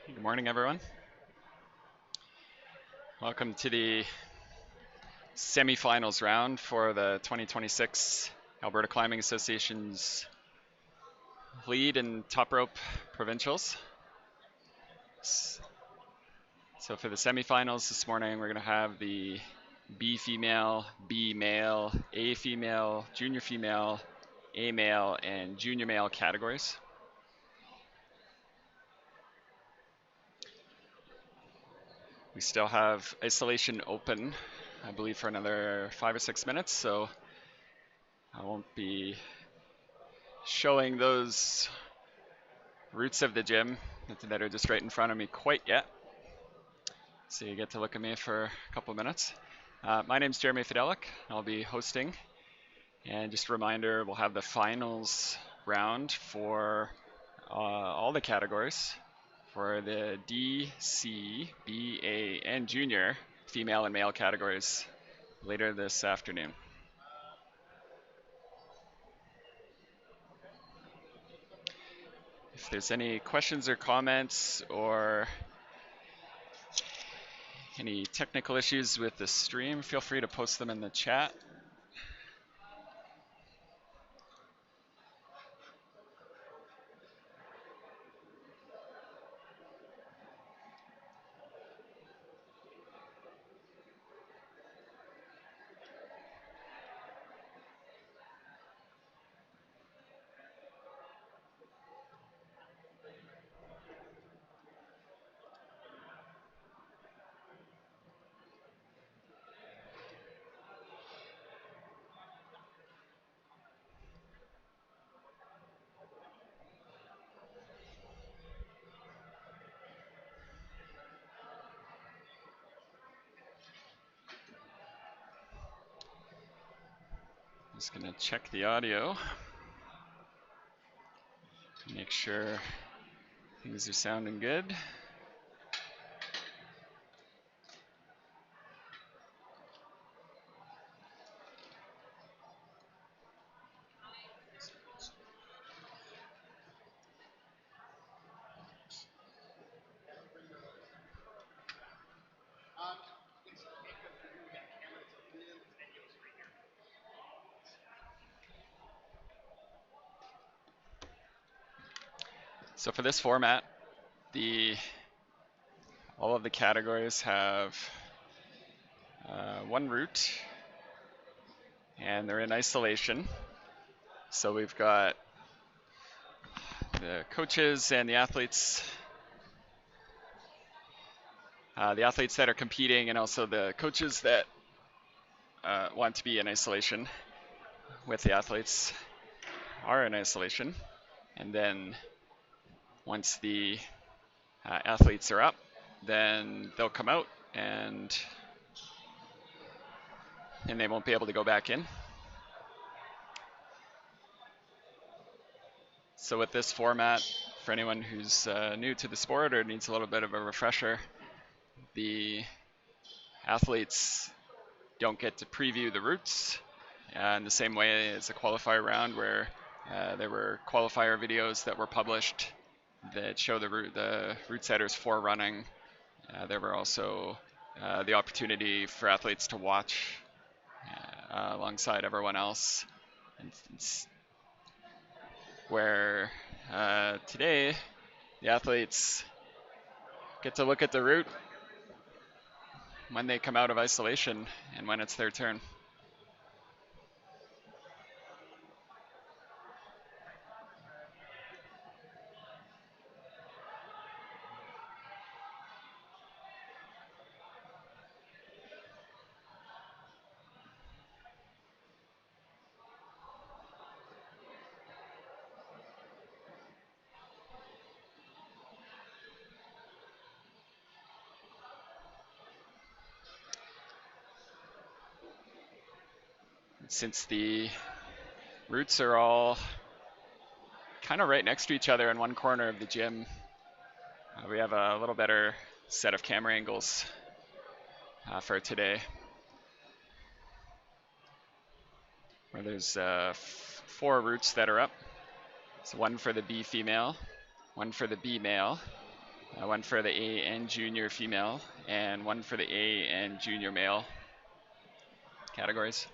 Good morning, everyone. Welcome to the semifinals round for the 2026 Alberta Climbing Association's lead and top rope provincials. So for the semifinals this morning, we're going to have the B female, B male, A female, junior female, A male, and junior male categories. We still have isolation open, I believe, for another 5 or 6 minutes, so I won't be showing those routes of the gym that are just right in front of me quite yet. So you get to look at me for a couple minutes. My name's Jeremy Fidelic. I'll be hosting. And just a reminder, we'll have the finals round for all the categories for the D, C, B, A, and junior female and male categories later this afternoon. If there's any questions or comments or any technical issues with the stream, feel free to post them in the chat. Just gonna check the audio, make sure things are sounding good. So for this format, all of the categories have one route, and they're in isolation. So we've got the coaches and the athletes that are competing, and also the coaches that want to be in isolation with the athletes are in isolation. And then once the athletes are up, then they'll come out and they won't be able to go back in. So with this format, for anyone who's new to the sport or needs a little bit of a refresher, the athletes don't get to preview the routes in the same way as a qualifier round, where there were qualifier videos that were published that show the route setters for running. There were also the opportunity for athletes to watch alongside everyone else. And where today the athletes get to look at the route when they come out of isolation and when it's their turn. Since the routes are all kind of right next to each other in one corner of the gym, we have a little better set of camera angles for today, where there's 4 routes that are up. So one for the B female, one for the B male, One for the A and junior female, and one for the A and junior male categories.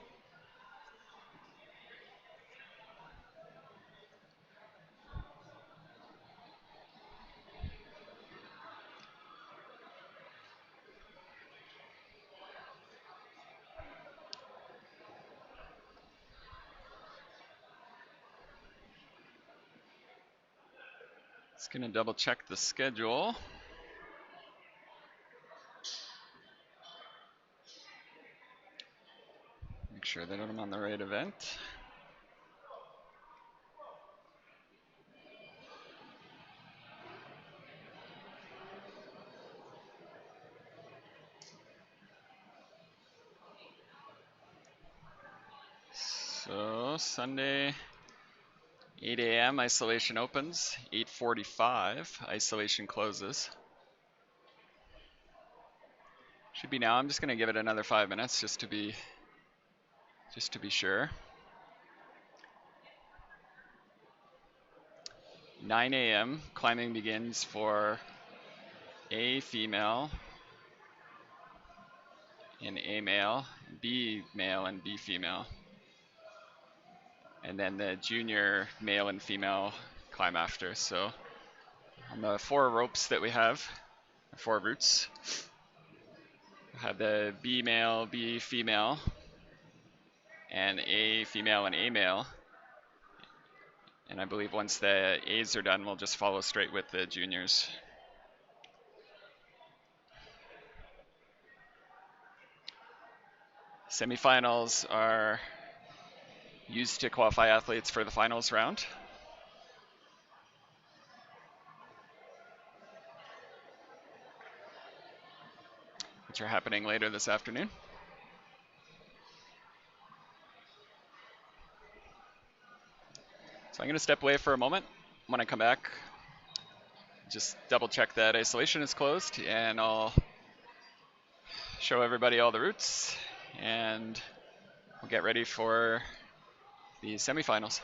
Just gonna double check the schedule. Make sure that I'm on the right event. So Sunday, 8 a.m. isolation opens, 8:45 isolation closes. Should be now. I'm just gonna give it another 5 minutes just to be sure. 9 a.m. climbing begins for A female and A male, B male and B female. And then the junior male and female climb after. So on the 4 ropes that we have, 4 routes, we have the B male, B female, and A female and A male. And I believe once the A's are done, we'll just follow straight with the juniors. Semifinals are used to qualify athletes for the finals round. Which are happening later this afternoon. So I'm going to step away for a moment. When I come back, just double check that isolation is closed, and I'll show everybody all the routes, and we'll get ready for the semifinals.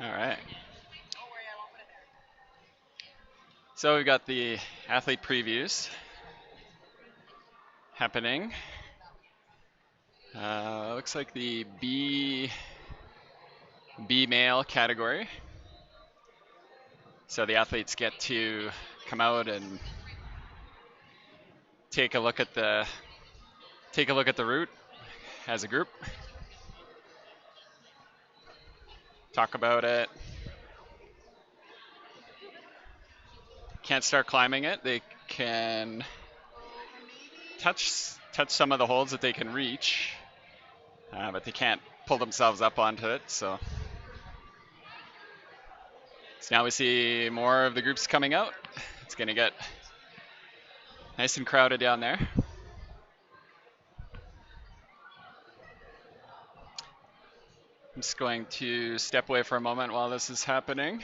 All right. So we've got the athlete previews happening. Looks like the B male category. So the athletes get to come out and take a look at the route as a group, talk about it. Can't start climbing it. They can touch some of the holds that they can reach, but they can't pull themselves up onto it. So now we see more of the groups coming out. It's going to get nice and crowded down there. I'm just going to step away for a moment while this is happening.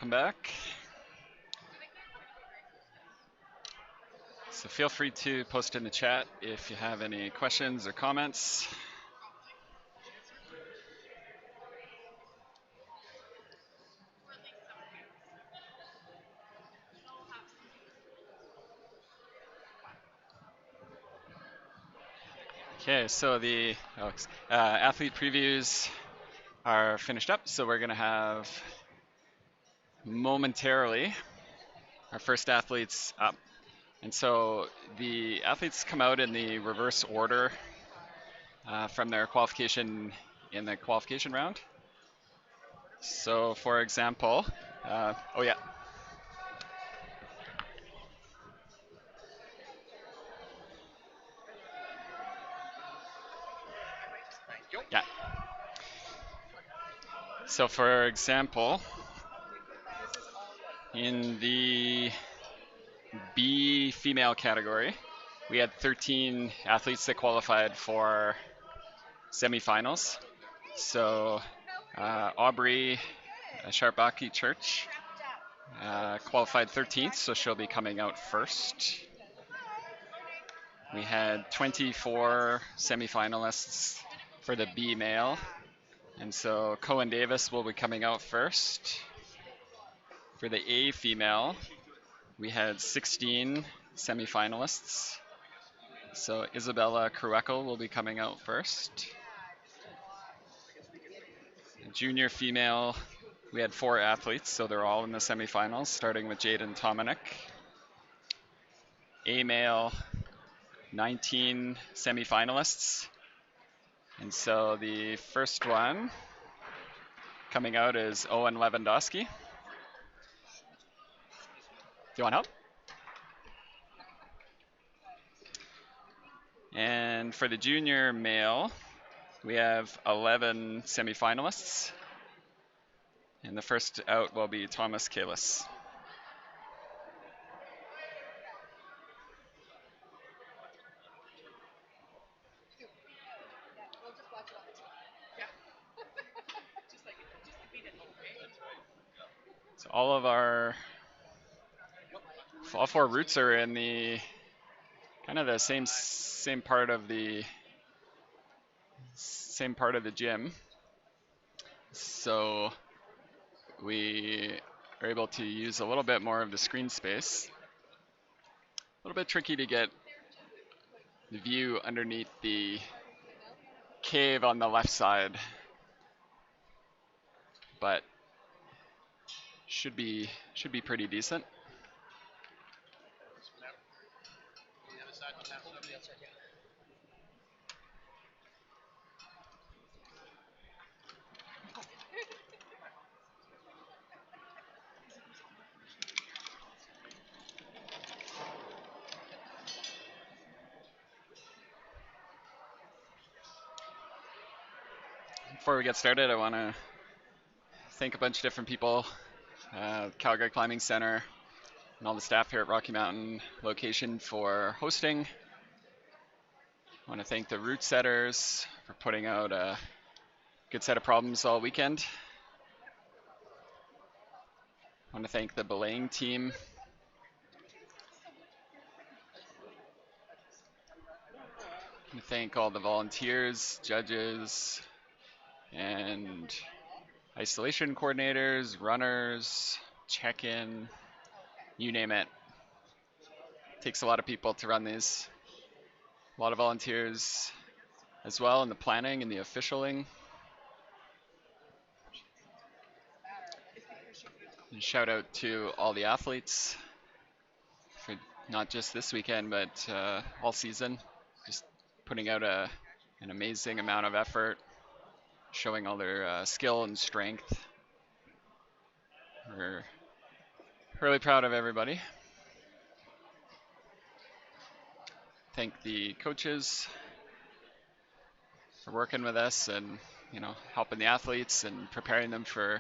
welcome back. So feel free to post in the chat if you have any questions or comments. Okay, so the athlete previews are finished up, so we're going to have momentarily our first athletes up. And so the athletes come out in the reverse order from their qualification in the qualification round. So for example, oh yeah. Yeah. So for example, in the B female category, we had 13 athletes that qualified for semifinals. So Aubrey Sharbaki Church qualified 13th, so she'll be coming out first. We had 24 semifinalists for the B male, and so Cohen Davis will be coming out first. For the A female, we had 16 semifinalists. So Isabella Crueco will be coming out first. Junior female, we had 4 athletes, so they're all in the semifinals, starting with Jaden Tomanek. A male, 19 semifinalists. And so the first one coming out is Owen Lewandowski. Do you want help? And for the junior male, we have 11 semifinalists. And the first out will be Thomas Kalis. So all 4 routes are in the kind of the same part of the gym. So we are able to use a little bit more of the screen space. A little bit tricky to get the view underneath the cave on the left side, but should be pretty decent. Before we get started, I want to thank a bunch of different people, Calgary Climbing Center, and all the staff here at Rocky Mountain location for hosting. I want to thank the route setters for putting out a good set of problems all weekend. I want to thank the belaying team. I want to thank all the volunteers, judges, and isolation coordinators, runners, check-in, you name it. It takes a lot of people to run these. A lot of volunteers as well in the planning and the officialing. And shout out to all the athletes for not just this weekend, but all season. Just putting out an amazing amount of effort, showing all their skill and strength. We're really proud of everybody. Thank the coaches for working with us and helping the athletes and preparing them for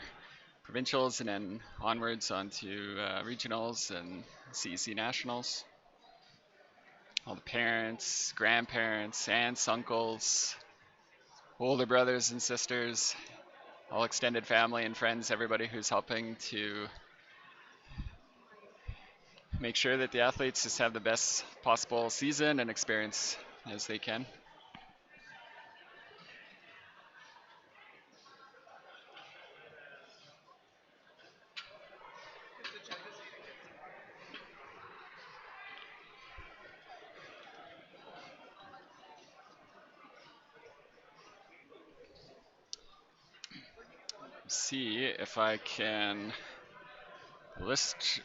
provincials and then onwards onto regionals and CEC nationals. All the parents, grandparents, aunts, uncles, older brothers and sisters, all extended family and friends, everybody who's helping to make sure that the athletes just have the best possible season and experience as they can. See if I can list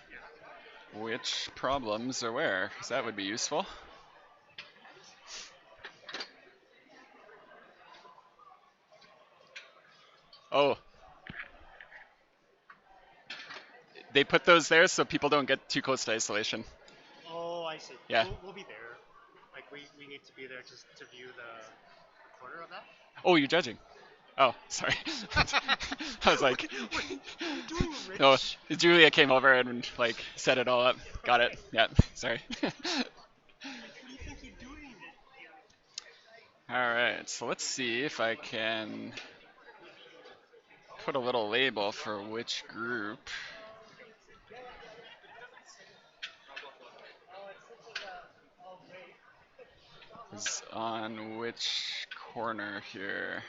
which problems are where, because that would be useful. Oh, they put those there so people don't get too close to isolation. Oh, I see. Yeah. We'll be there. Like we need to be there just to view the corner of that. Oh, you're judging. Oh, sorry. I was like, what are you doing, no, Rich? Julia came over and like set it all up. Got it. Yeah, sorry. What do you think you're doing? All right, so let's see if I can put a little label for which group is on which corner here.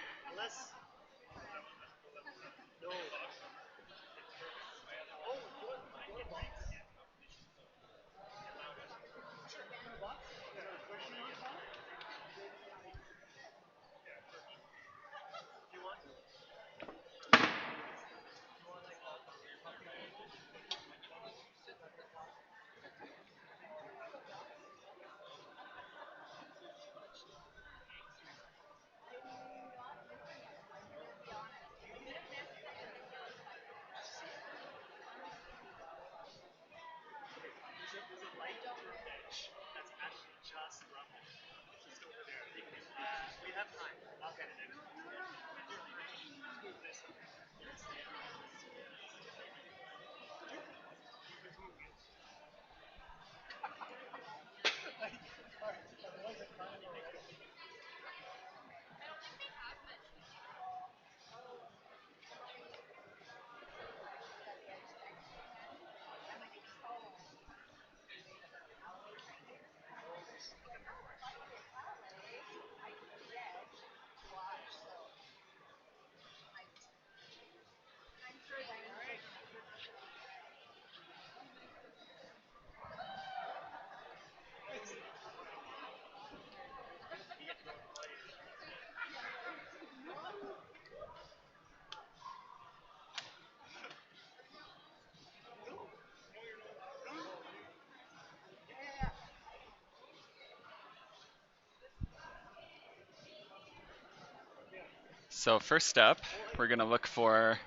So first up, we're gonna look for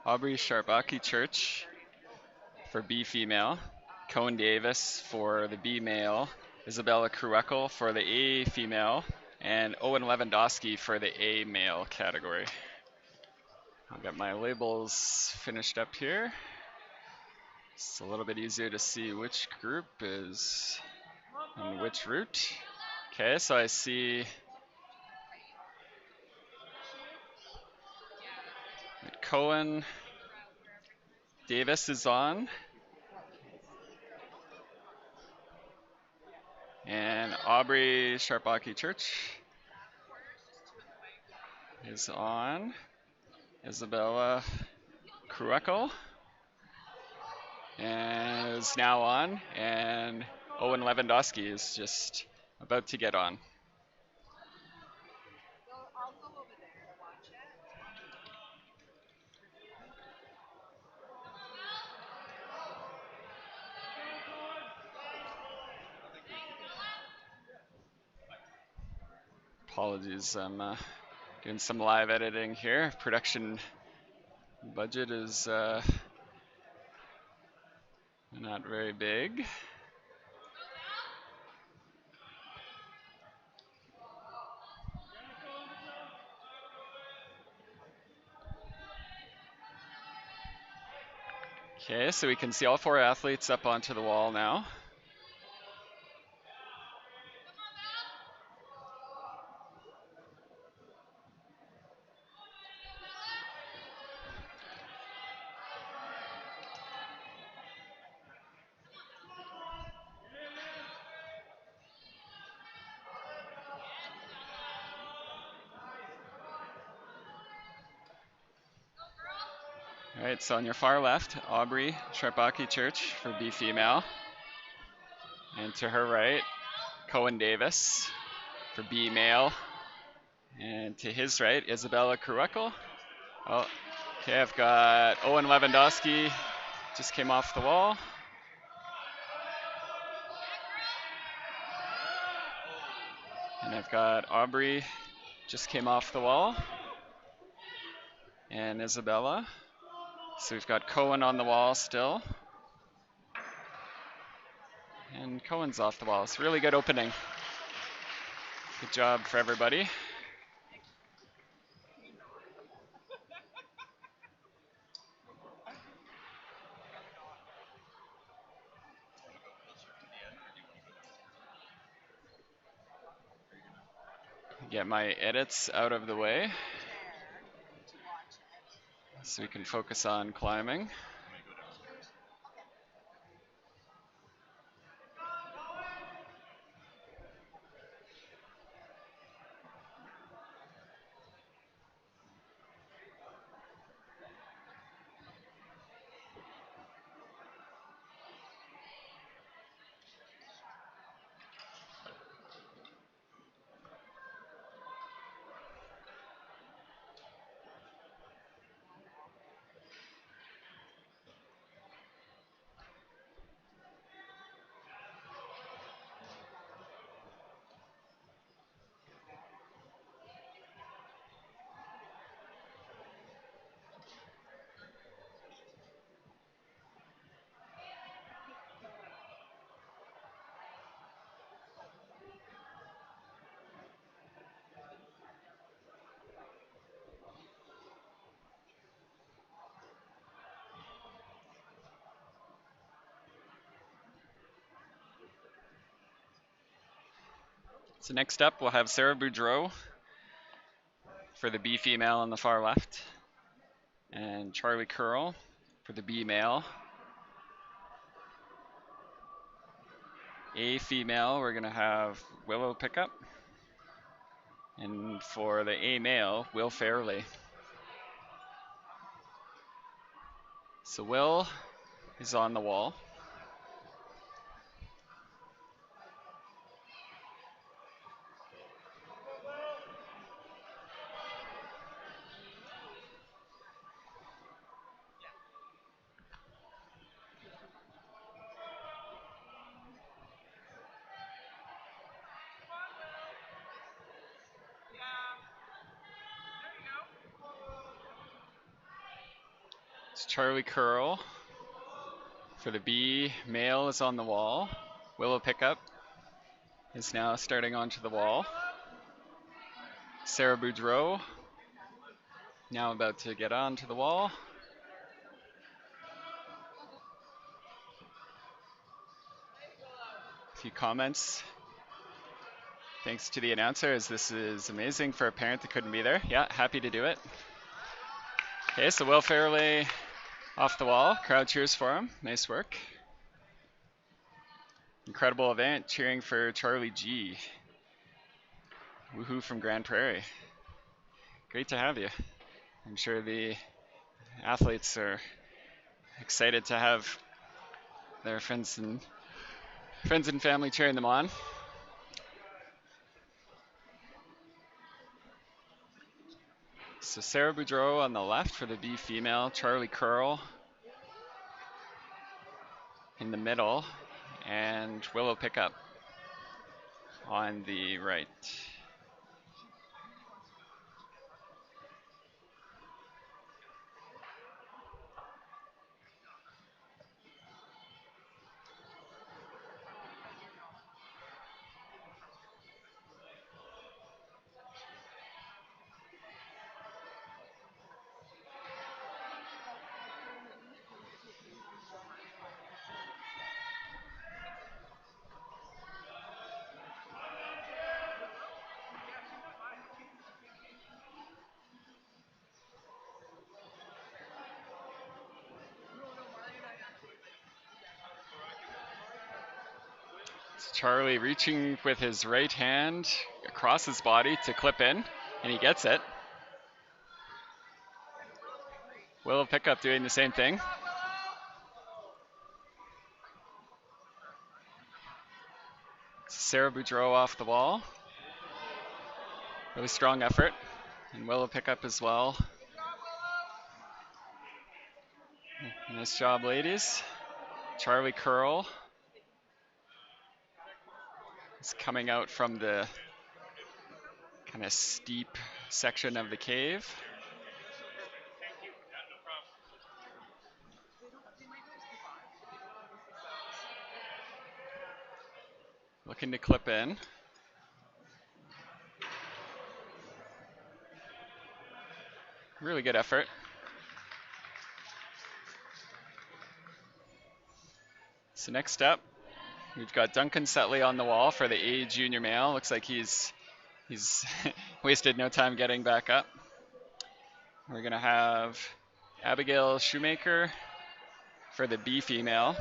Aubrey Sharbaki Church for B female, Cohen Davis for the B male, Isabella Kruekel for the A female, and Owen Lewandowski for the A male category. I've got my labels finished up here. It's a little bit easier to see which group is on which route. Okay, so I see that Cohen Davis is on, and Aubrey Sharpaki Church is on. Isabella Kruekel and is now on, and Owen Lewandowski is just about to get on. Apologies, I'm doing some live editing here. Production budget is not very big. Okay, so we can see all four athletes up onto the wall now. All right, so on your far left, Aubrey Sharpaki Church for B female. And to her right, Cohen Davis for B male. And to his right, Isabella Kruekel. Oh, okay, I've got Owen Lewandowski, just came off the wall. And I've got Aubrey, just came off the wall. And Isabella. So we've got Cohen on the wall still. And Cohen's off the wall. It's a really good opening. Good job for everybody. Get my edits out of the way so we can focus on climbing. So next up, we'll have Sarah Boudreau for the B female on the far left, and Charlie Curl for the B male. A female, we're going to have Willow Pickup. And for the A male, Will Fairley. So Will is on the wall. It's Charlie Curl for the B male is on the wall. Willow Pickup is now starting onto the wall. Sarah Boudreau now about to get onto the wall. A few comments. Thanks to the announcer, as this is amazing for a parent that couldn't be there. Yeah, happy to do it. Okay, so Will Fairley off the wall. Crowd cheers for him. Nice work. Incredible event. Cheering for Charlie G. Woohoo from Grand Prairie. Great to have you. I'm sure the athletes are excited to have their friends and family cheering them on. So Sarah Boudreau on the left for the B female, Charlie Curl in the middle, and Willow Pickup on the right. It's Charlie reaching with his right hand across his body to clip in, and he gets it. Willow Pickup doing the same thing. Sarah Boudreau off the wall. Really strong effort. And Willow Pickup as well. Nice job, ladies. Charlie Curl is coming out from the kind of steep section of the cave. Looking to clip in. Really good effort. So next up, we've got Duncan Sutley on the wall for the A junior male. Looks like he's wasted no time getting back up. We're gonna have Abigail Shoemaker for the B female,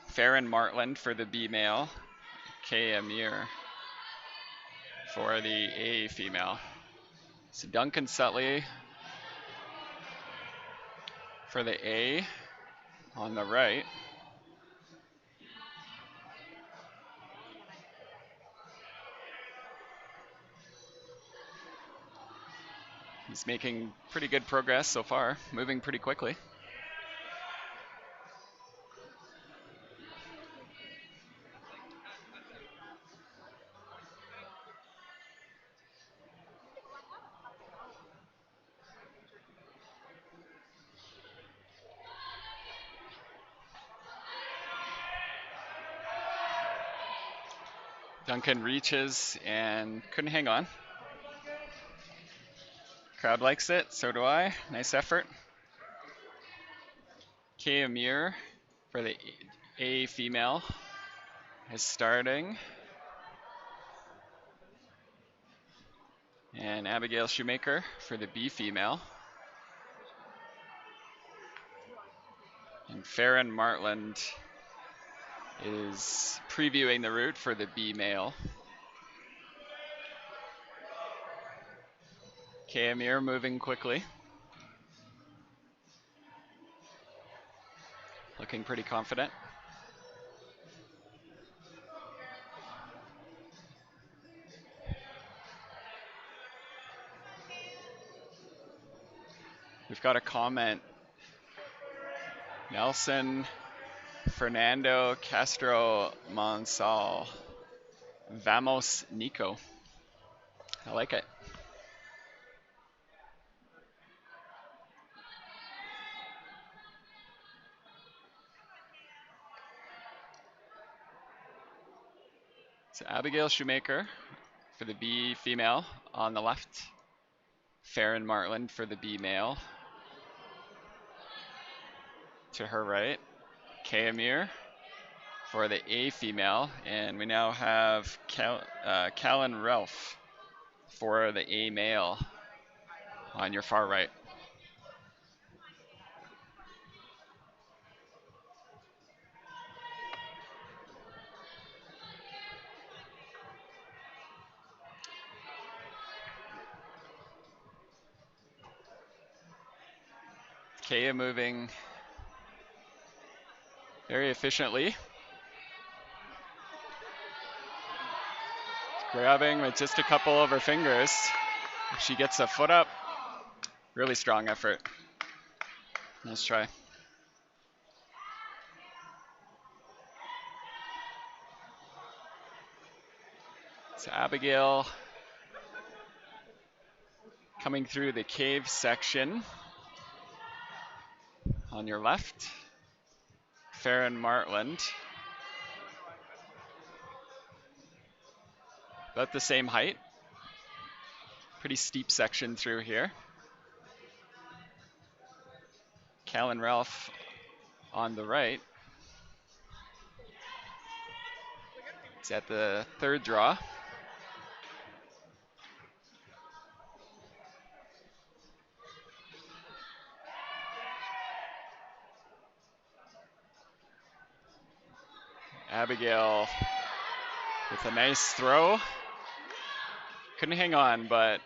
Farron Martland for the B male, Kay Amir for the A female. So Duncan Sutley for the A on the right. He's making pretty good progress so far, moving pretty quickly. Duncan reaches and couldn't hang on. Crowd likes it, so do I. Nice effort. Kay Amir for the A female is starting. And Abigail Shoemaker for the B female. And Farron Martland is previewing the route for the B male. Kay Amir moving quickly. Looking pretty confident. We've got a comment. Nelson Fernando Castro Monsal. Vamos Nico. I like it. So Abigail Shoemaker for the B female on the left. Farron Martland for the B male. To her right. Kay Amir for the A female. And we now have Callan Ralph for the A male on your far right. Kaya moving very efficiently. Grabbing with just a couple of her fingers. If she gets a foot up, really strong effort. Nice try. So Abigail coming through the cave section on your left. Farron Martland. About the same height. Pretty steep section through here. Callan Ralph on the right. It's at the third draw. Abigail with a nice throw. Couldn't hang on, but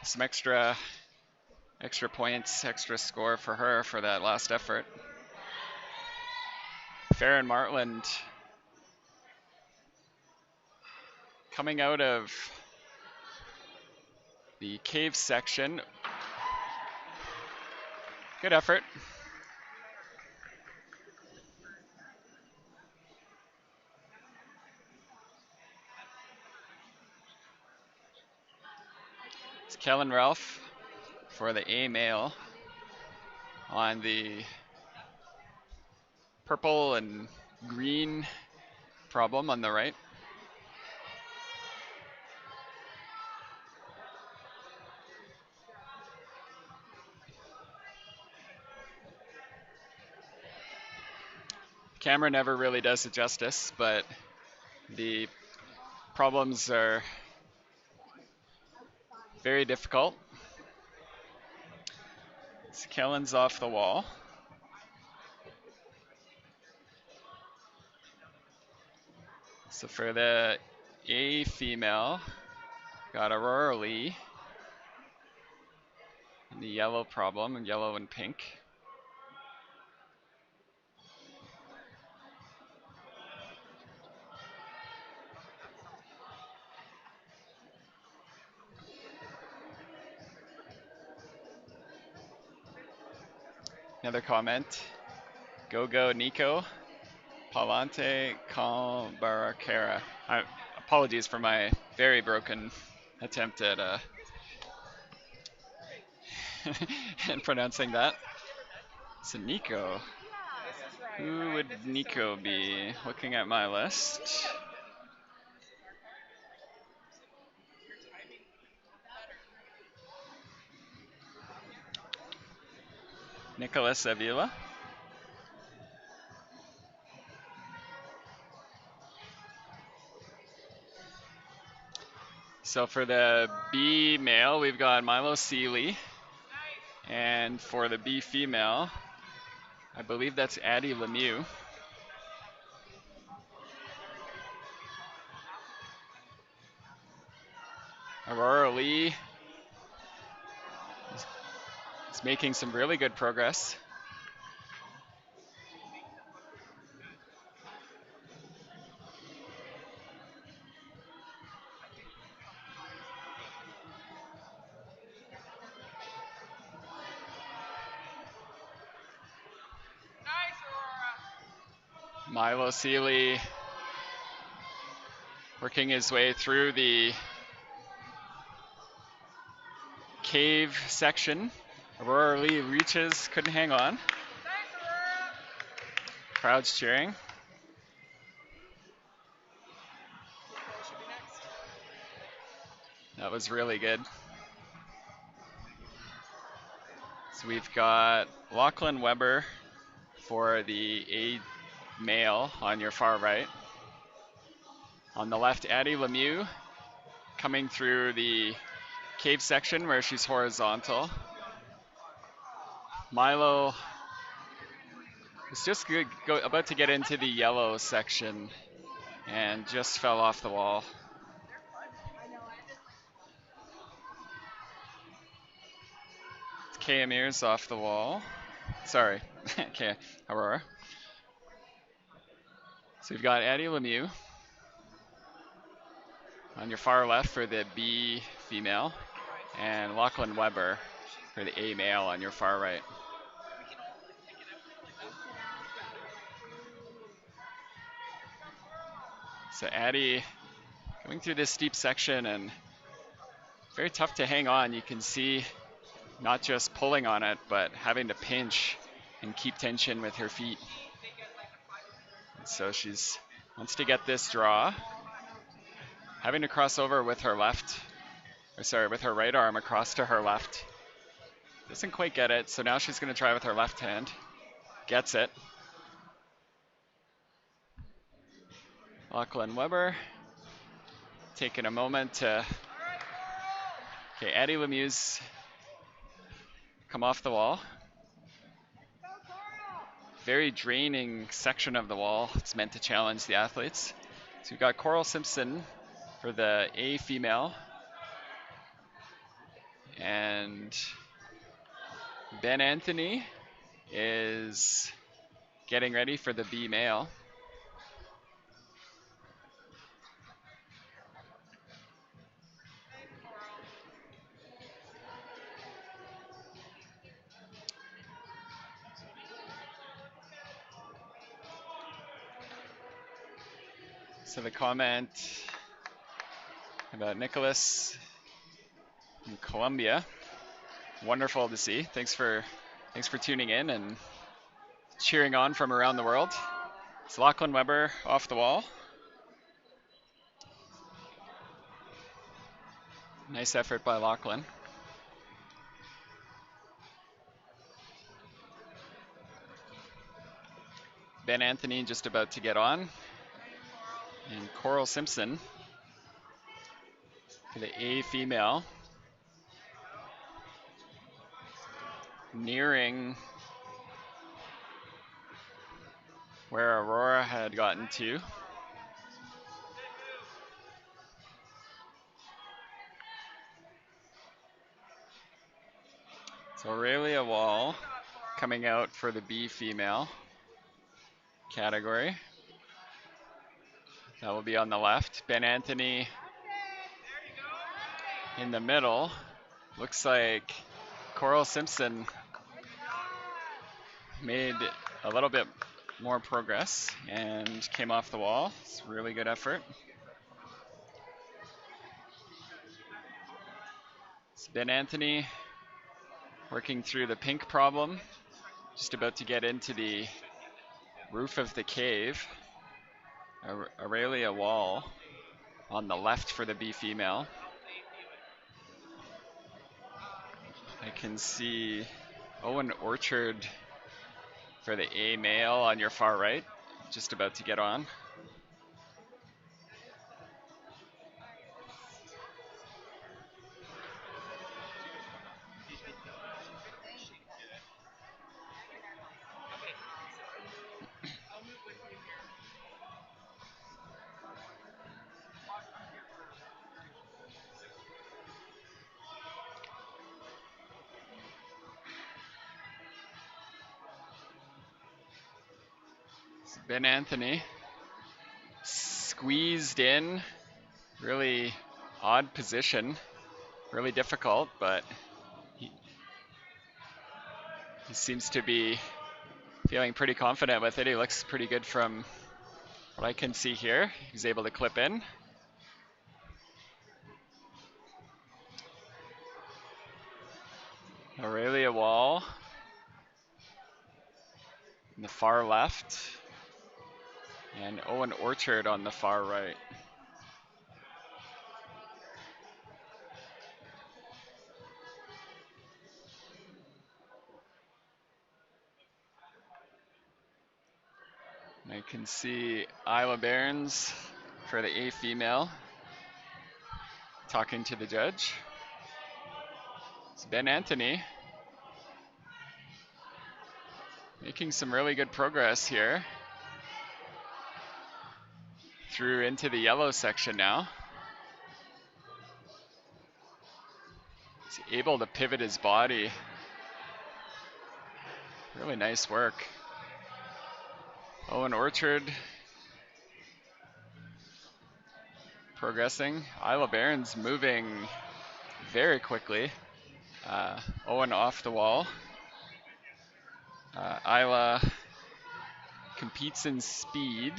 some extra Extra points, extra score for her for that last effort. Farron Martland coming out of the cave section. Good effort. It's Kellen Ralph for the A male on the purple and green problem on the right. Camera never really does it justice, but the problems are very difficult. So Kellen's off the wall. So for the A female, got Aurora Lee in the yellow problem, yellow and pink. Another comment. Go go Nico. Palante Calbaracara. Apologies for my very broken attempt at and pronouncing that. So Nico. Who would Nico be? Looking at my list. Nicolas Avila. So for the B male, we've got Milo Seeley. And for the B female, I believe that's Addie Lemieux. Aurora Lee is making some really good progress. Milo Seeley working his way through the cave section. Aurora Lee reaches, couldn't hang on. Crowd's cheering. That was really good. So we've got Lachlan Weber for the A male on your far right. On the left, Addie Lemieux coming through the cave section where she's horizontal. Milo is just about to get into the yellow section and just fell off the wall. Kay Amir's off the wall. Sorry, okay, Aurora. So we've got Addie Lemieux on your far left for the B female, and Lachlan Weber for the A male on your far right. So Addie going through this steep section and very tough to hang on. You can see not just pulling on it, but having to pinch and keep tension with her feet. And so she's wants to get this draw, having to cross over with her with her right arm across to her left. Doesn't quite get it, so now she's going to try with her left hand. Gets it. Lachlan Weber taking a moment to. Okay, Addie Lemieux's come off the wall. Very draining section of the wall. It's meant to challenge the athletes. So we've got Coral Simpson for the A female. And Ben Anthony is getting ready for the B male. So the comment about Nicholas in Colombia, wonderful to see. Thanks for tuning in and cheering on from around the world. It's Lachlan Weber off the wall. Nice effort by Lachlan. Ben Anthony just about to get on. And Coral Simpson for the A female. Nearing where Aurora had gotten to. So Aurelia Wall coming out for the B female category. That will be on the left. Ben Anthony in the middle. Looks like Coral Simpson made a little bit more progress and came off the wall. It's a really good effort. It's Ben Anthony working through the pink problem. Just about to get into the roof of the cave. Aurelia Wall on the left for the B female. I can see Owen Orchard for the A male on your far right, just about to get on. Ben Anthony squeezed in, really odd position, really difficult, but he seems to be feeling pretty confident with it. He looks pretty good from what I can see here. He's able to clip in. Aurelia Wall in the far left, and Owen Orchard on the far right. I can see Isla Barnes for the A female talking to the judge. It's Ben Anthony making some really good progress here. Through into the yellow section now. He's able to pivot his body. Really nice work. Owen Orchard progressing. Isla Barnes moving very quickly. Owen off the wall. Isla competes in speed.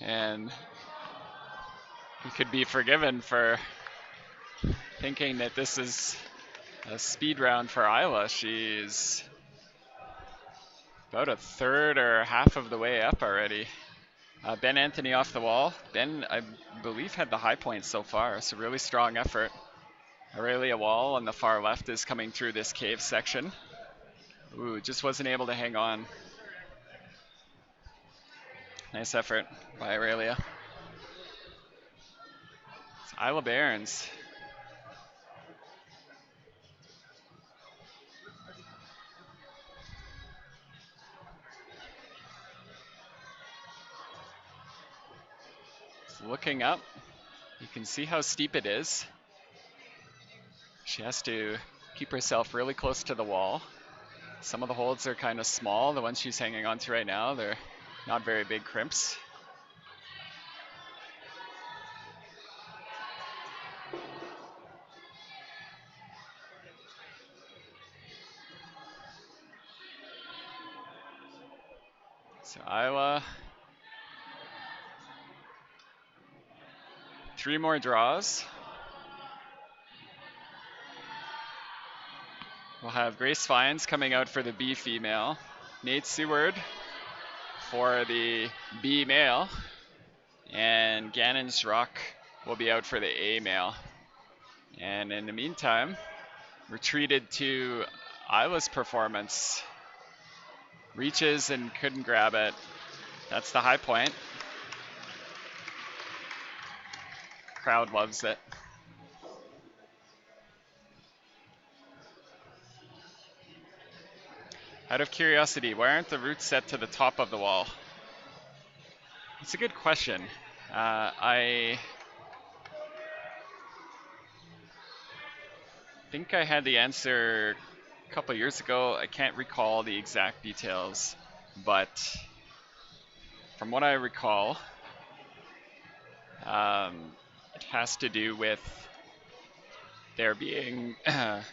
And he could be forgiven for thinking that this is a speed round for Isla. She's about a third or half of the way up already. Ben Anthony off the wall. Ben, I believe, had the high points so far. It's a really strong effort. Aurelia Wall on the far left is coming through this cave section. Ooh, just wasn't able to hang on. Nice effort by Aurelia. It's Isla Barnes. Looking up, you can see how steep it is. She has to keep herself really close to the wall. Some of the holds are kind of small. The ones she's hanging on to right now, they're not very big crimps. So Iowa, 3 more draws. We'll have Grace Fines coming out for the B female, Nate Seward for the B male, and Gannon's Rock will be out for the A male. And in the meantime, we're treated to Iowa's performance. Reaches and couldn't grab it. That's the high point. Crowd loves it. Out of curiosity, why aren't the roots set to the top of the wall? It's a good question. I think I had the answer a couple years ago. I can't recall the exact details, but from what I recall, it has to do with there being a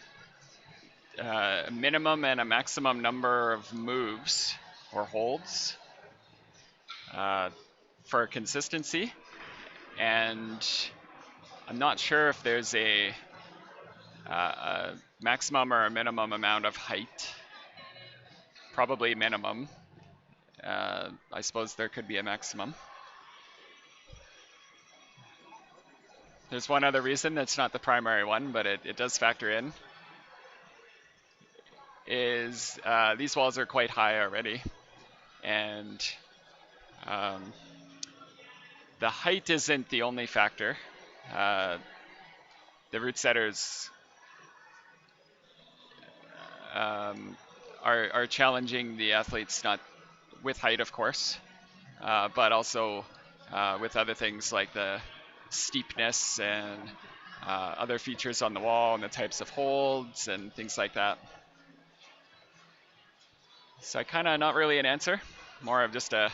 minimum and a maximum number of moves or holds for consistency, and I'm not sure if there's a maximum or a minimum amount of height. Probably minimum. I suppose there could be a maximum. There's one other reason that's not the primary one, but it does factor in, is these walls are quite high already, and the height isn't the only factor. The root setters are challenging the athletes, not with height, of course, but also with other things like the steepness and other features on the wall and the types of holds and things like that. So kind of not really an answer, more of just a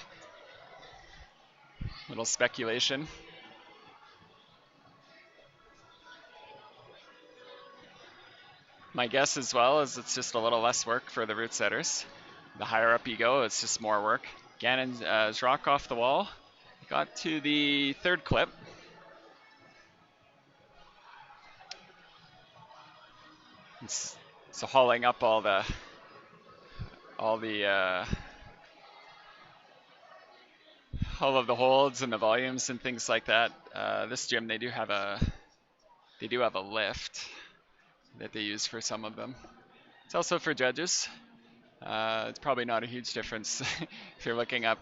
little speculation. My guess as well is it's just a little less work for the root setters. The higher up you go, it's just more work. Gannon's rock off the wall. Got to the third clip. So hauling up all the all of the holds and the volumes and things like that. This gym they do have a lift that they use for some of them. It's also for judges. It's probably not a huge difference if you're looking up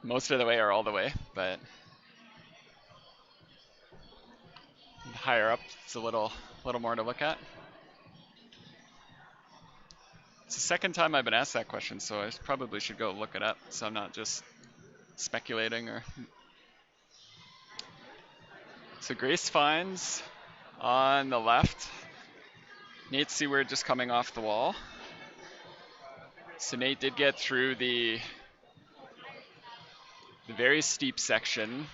most of the way or all the way, but higher up it's a little more to look at. It's the second time I've been asked that question, so I probably should go look it up so I'm not just speculating. So Grace Fines on the left. Nate Seward just coming off the wall. So Nate did get through the very steep section.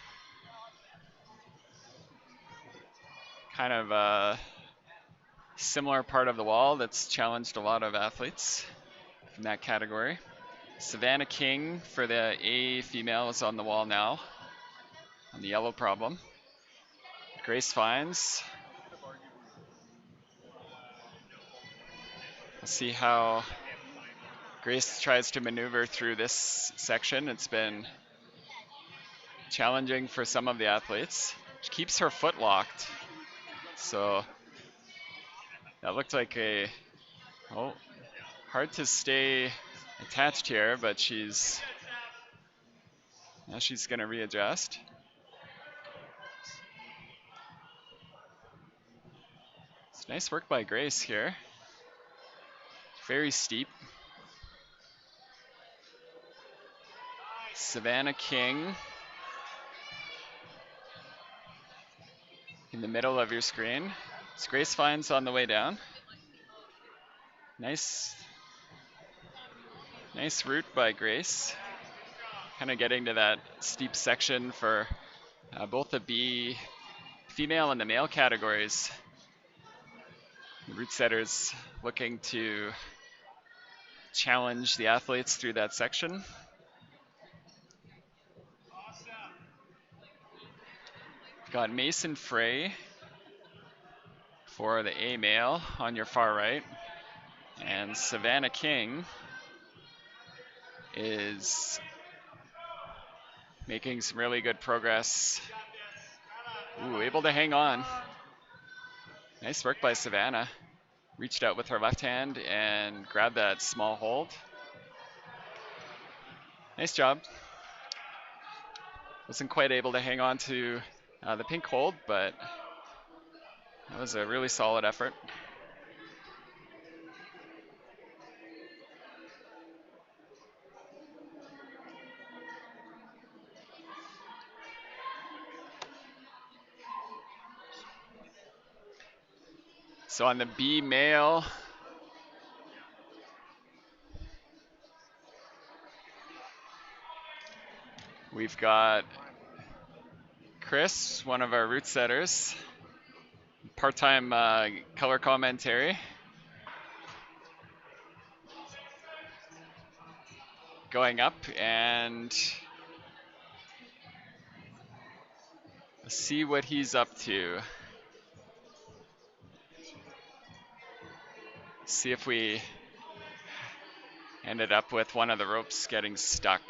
Kind of a similar part of the wall that's challenged a lot of athletes in that category. Savannah King for the A female is on the wall now on the yellow problem. Grace Fines. We'll see how Grace tries to maneuver through this section. It's been challenging for some of the athletes. She keeps her foot locked. So that looked like hard to stay attached here, but now she's gonna readjust. It's nice work by Grace here. Very steep. Savannah King in the middle of your screen. It's Grace Fines on the way down. Nice, nice route by Grace. Kind of getting to that steep section for both the B female and the male categories. The route setters looking to challenge the athletes through that section. We've got Mason Frey for the A male on your far right, and Savannah King is making some really good progress. Ooh, able to hang on. Nice work by Savannah. Reached out with her left hand and grabbed that small hold. Nice job. Wasn't quite able to hang on to the pink hold, but that was a really solid effort. So on the B male, we've got Chris, one of our route setters, part-time color commentary, going up, and see what he's up to. See if we ended up with one of the ropes getting stuck,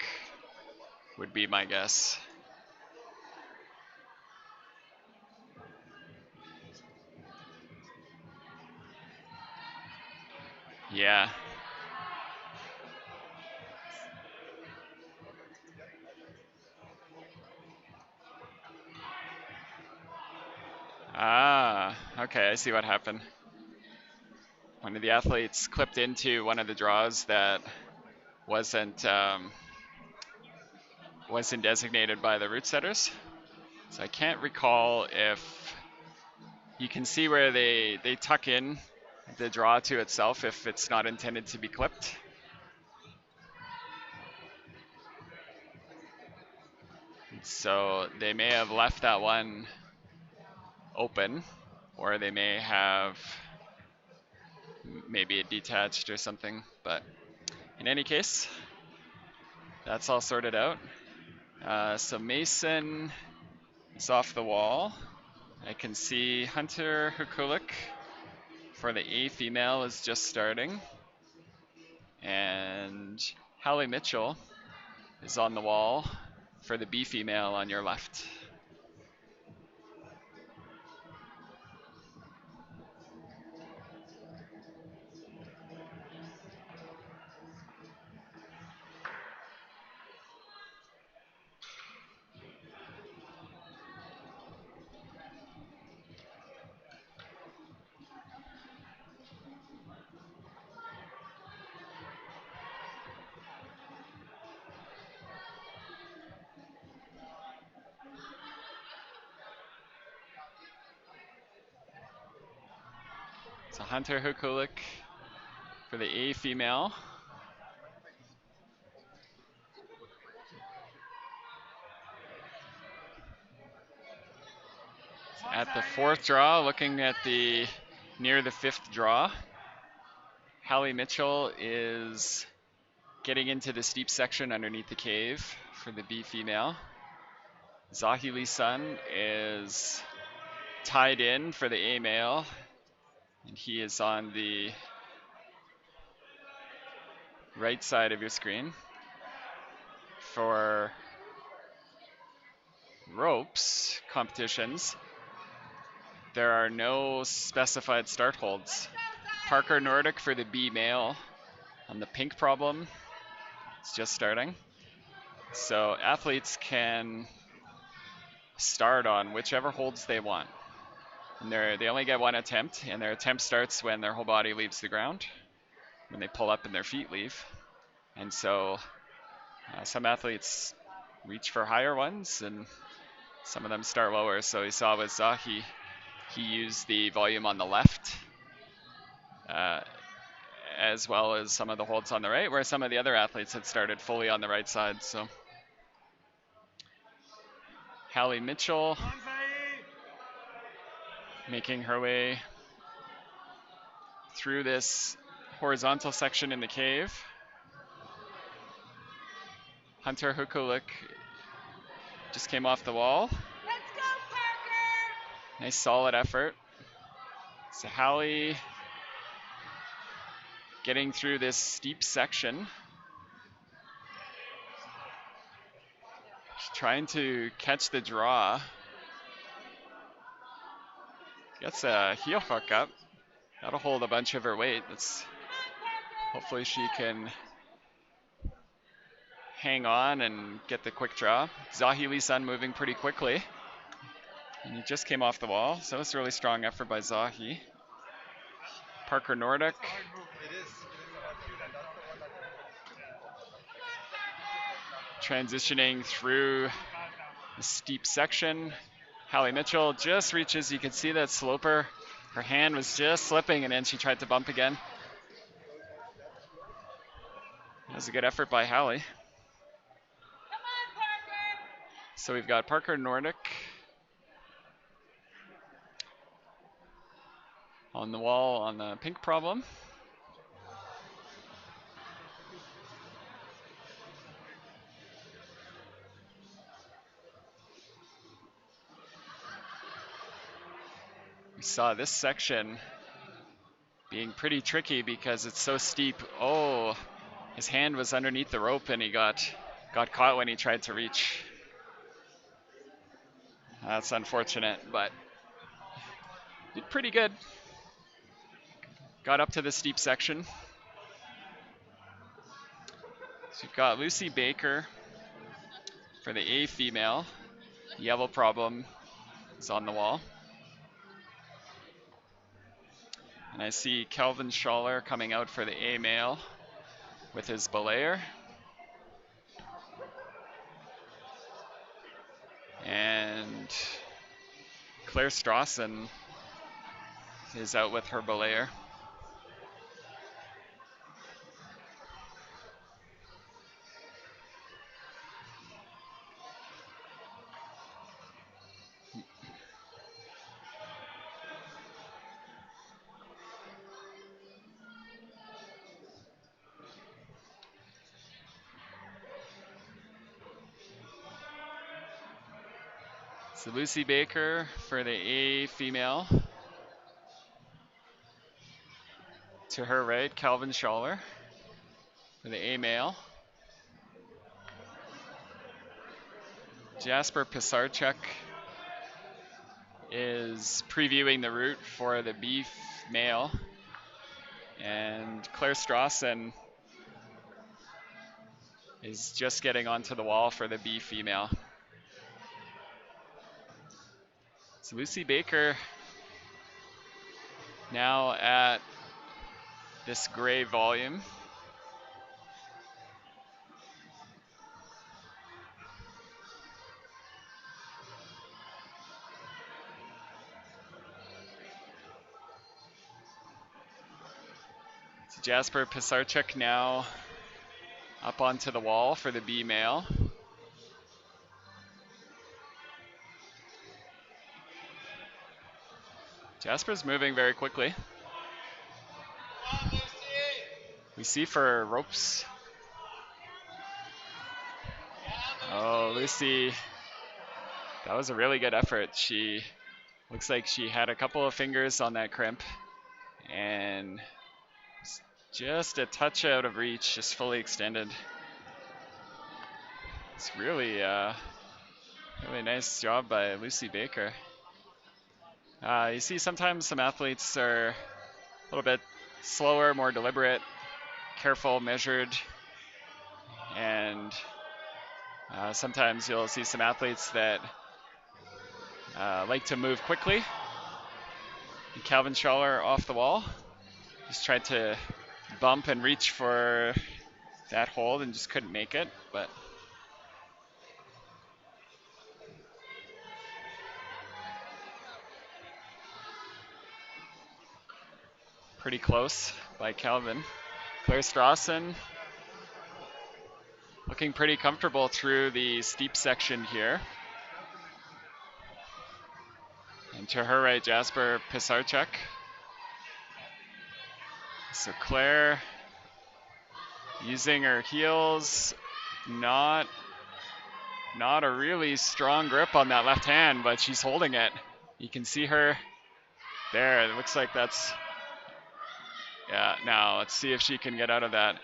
would be my guess. Yeah. Ah, okay, I see what happened. One of the athletes clipped into one of the draws that wasn't wasn't designated by the route setters. So I can't recall if you can see where they tuck in the draw to itself if it's not intended to be clipped. So they may have left that one open, or they may have maybe it detached or something. But in any case, that's all sorted out. So Mason is off the wall. I can see Hunter Hukulik for the A female is just starting. And Hallie Mitchell is on the wall for the B female on your left. So Hunter Hukulik for the A female. At the fourth draw, looking at the near the fifth draw, Hallie Mitchell is getting into the steep section underneath the cave for the B female. Zahili Sun is tied in for the A male, and he is on the right side of your screen. For ropes competitions, there are no specified start holds. Parker Nordic for the B male on the pink problem. It's just starting. So athletes can start on whichever holds they want. And they only get one attempt, and their attempt starts when their whole body leaves the ground, when they pull up and their feet leave. And so some athletes reach for higher ones, and some of them start lower. So you saw with Zahi, he used the volume on the left, uh, as well as some of the holds on the right, where some of the other athletes had started fully on the right side. So Hallie Mitchell making her way through this horizontal section in the cave. Hunter Hukulik just came off the wall. Let's go, Parker! Nice solid effort. So Hallie getting through this steep section. She's trying to catch the draw. Gets a heel hook up. That'll hold a bunch of her weight. Hopefully she can hang on and get the quick draw. Zahi Lee-sun moving pretty quickly. And he just came off the wall, so it's a really strong effort by Zahi. Parker Nordic. Transitioning through the steep section. Hallie Mitchell just reaches, you can see that sloper. Her hand was just slipping and then she tried to bump again. That was a good effort by Hallie. Come on, Parker! So we've got Parker Nordic on the wall on the pink problem. We saw this section being pretty tricky because it's so steep. Oh, his hand was underneath the rope and he got caught when he tried to reach. That's unfortunate, but did pretty good. Got up to the steep section. So you've got Lucy Baker for the A female. Yellow problem is on the wall. And I see Kelvin Schaller coming out for the A male with his belayer. And Claire Strawson is out with her belayer. So Lucy Baker for the A female. To her right, Calvin Schaller for the A male. Jasper Pisarchuk is previewing the route for the B male. And Claire Strawson is just getting onto the wall for the B female. So Lucy Baker now at this gray volume. So Jasper Pisarchuk now up onto the wall for the B male. Jasper's moving very quickly. We see for ropes. Oh, Lucy, that was a really good effort. She looks like she had a couple of fingers on that crimp and just a touch out of reach, just fully extended. It's really nice job by Lucy Baker. You see sometimes some athletes are a little bit slower, more deliberate, careful, measured, and sometimes you'll see some athletes that like to move quickly. And Calvin Schaller off the wall. Just tried to bump and reach for that hold and just couldn't make it, but pretty close by Calvin. Claire Strawson looking pretty comfortable through the steep section here. And to her right, Jasper Pisarchuk. So Claire using her heels, not a really strong grip on that left hand, but she's holding it. You can see her there. It looks like that's, yeah, now let's see if she can get out of that.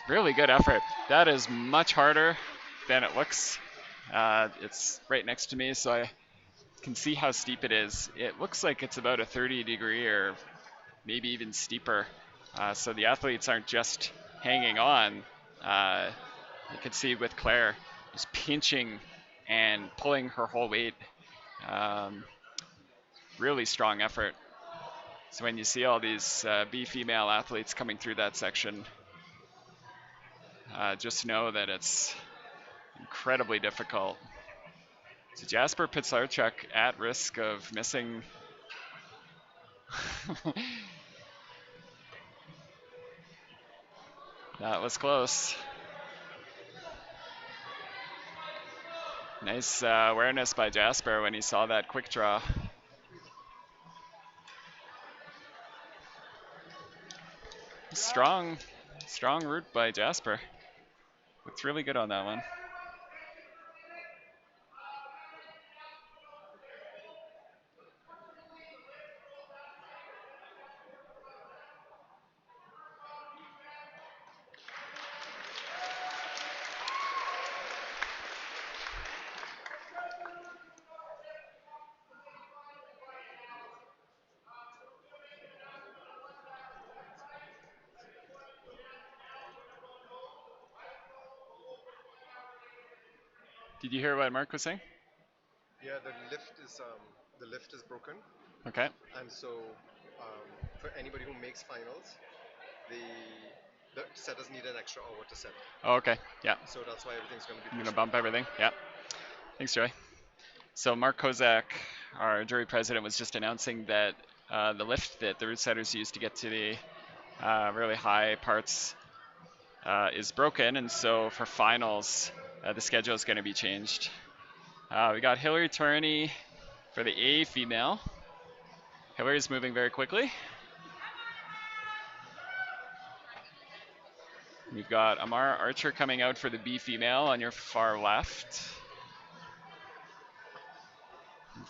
Really good effort. That is much harder than it looks. It's right next to me, so I can see how steep it is. It looks like it's about a 30-degree or maybe even steeper. So the athletes aren't just hanging on. You can see with Claire just pinching and pulling her whole weight. Really strong effort. So when you see all these B female athletes coming through that section, just know that it's incredibly difficult. So Jasper Pisarchuk at risk of missing. That was close. Nice awareness by Jasper when he saw that quick draw. Strong route by Jasper. Looked really good on that one. Did you hear what Mark was saying? Yeah, the lift is broken, Okay. and so for anybody who makes finals, the setters need an extra hour to set. Oh, okay. Yeah. So that's why everything's going to be. I'm gonna bump everything. Yeah. Thanks, Joy. So Mark Kozak, our jury president, was just announcing that the lift that the route setters use to get to the really high parts is broken, and so for finals, the schedule is going to be changed. We got Hillary Turney for the A female. Hillary's moving very quickly. We've got Amara Archer coming out for the B female on your far left.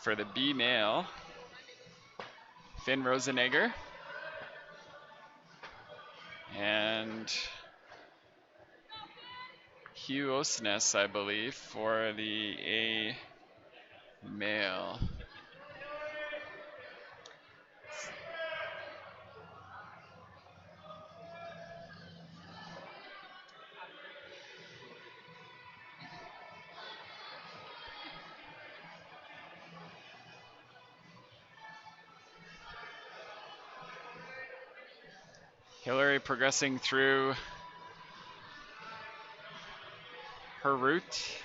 For the B male, Finn Rosenegger. And Hugh Osnes, I believe, for the A male. Hillary progressing through her route.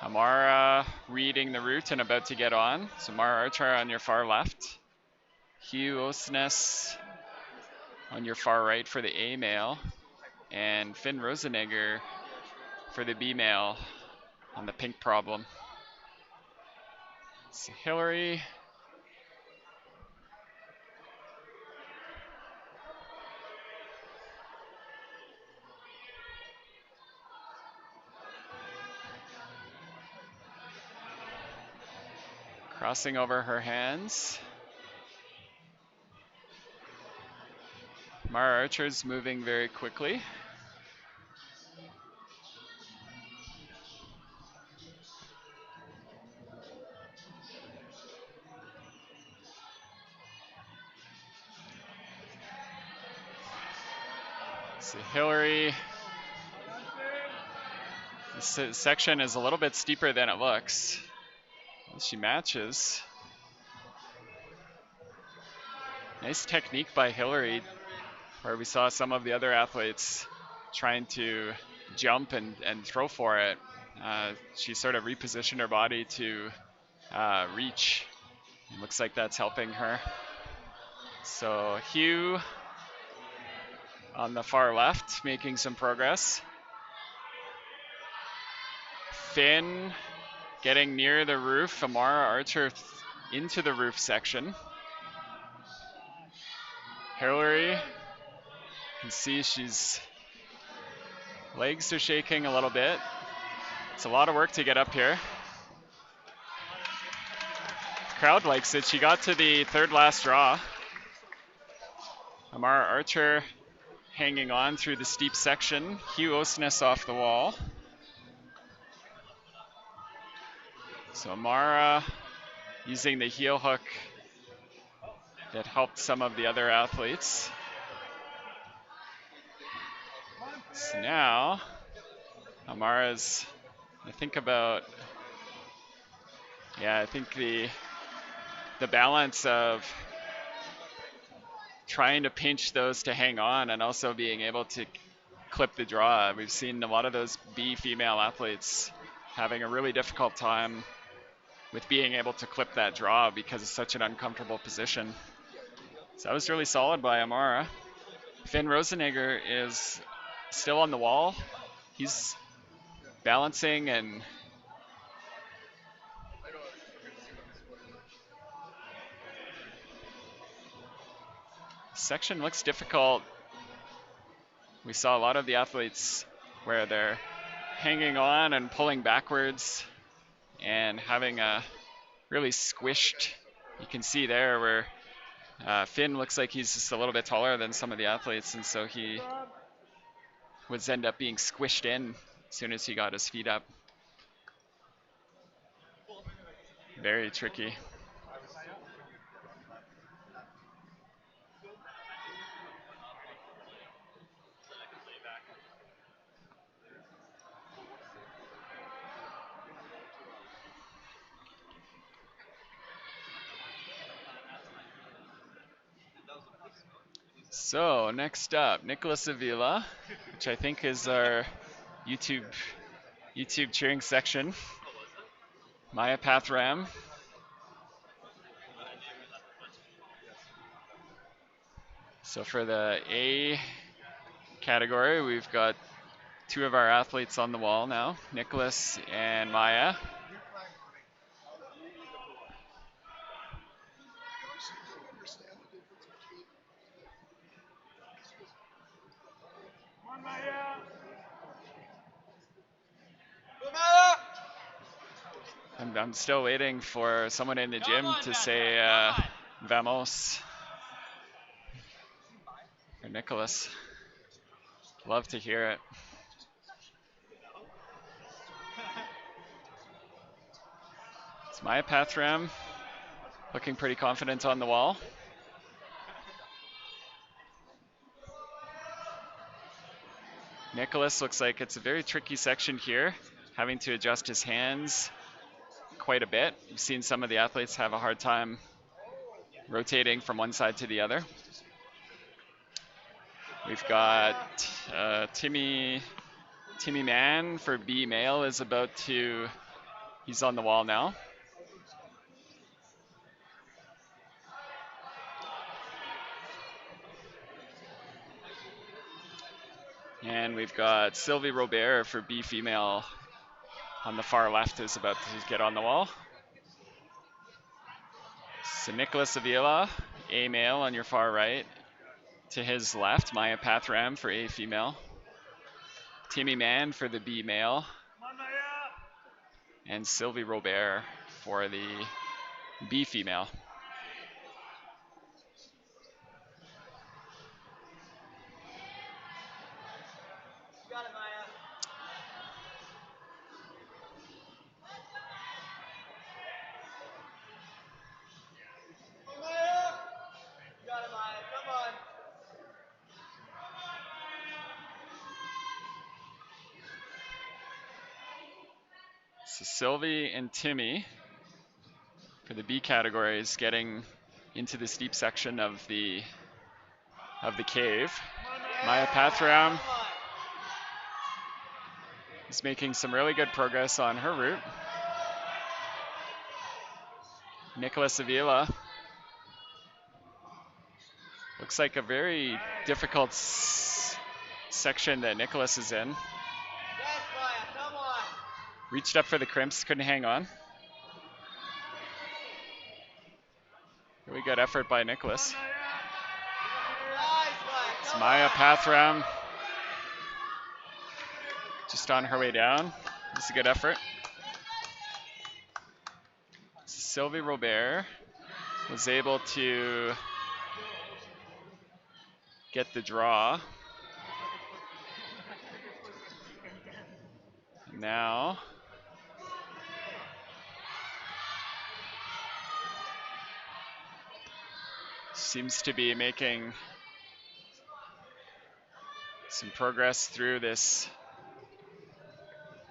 Amara reading the route and about to get on. So Amara Archer on your far left. Hugh Osnes on your far right for the A male. And Finn Rosenegger for the B male on the pink problem. So Hillary. Crossing over her hands. Mara Archer's moving very quickly. So Hillary, this section is a little bit steeper than it looks. She matches. Nice technique by Hillary, where we saw some of the other athletes trying to jump and throw for it. She sort of repositioned her body to reach. It looks like that's helping her. So Hugh on the far left, making some progress. Finn getting near the roof. Amara Archer into the roof section. Hillary, you can see she's legs are shaking a little bit. It's a lot of work to get up here. Crowd likes it. She got to the third last draw. Amara Archer hanging on through the steep section. Hugh Osnes off the wall. So Amara using the heel hook that helped some of the other athletes. So now Amara's, I think the balance of trying to pinch those to hang on and also being able to clip the draw. We've seen a lot of those B female athletes having a really difficult time with being able to clip that draw because it's such an uncomfortable position. So that was really solid by Amara. Finn Rosenegger is still on the wall. He's balancing and section looks difficult. We saw a lot of the athletes where they're hanging on and pulling backwards and having a really squished, you can see there where Finn looks like he's just a little bit taller than some of the athletes, and so he would end up being squished in as soon as he got his feet up. Very tricky. So next up, Nicholas Avila, which I think is our YouTube cheering section. Maya Pathram. So for the A category, we've got two of our athletes on the wall now, Nicholas and Maya. I'm still waiting for someone in the gym to say vamos for Nicholas. Love to hear it. It's Maya Pathram looking pretty confident on the wall. Nicholas looks like it's a very tricky section here, having to adjust his hands quite a bit. We've seen some of the athletes have a hard time rotating from one side to the other. We've got Timmy Mann for B male is about to, he's on the wall now. And we've got Sylvie Robert for B female on the far left is about to get on the wall. So Nicholas Avila, A male on your far right. To his left, Maya Pathram for A female. Timmy Mann for the B male. And Sylvie Robert for the B female. So Sylvie and Timmy for the B categories getting into the steep section of the cave. Maya Pathram is making some really good progress on her route. Nicholas Avila looks like a very difficult section that Nicholas is in. Yes, Maya, come on. Reached up for the crimps, couldn't hang on. Really good effort by Nicholas. It's Maya Pathram. Just on her way down. This is a good effort. Sylvie Robert was able to get the draw. Now seems to be making some progress through this,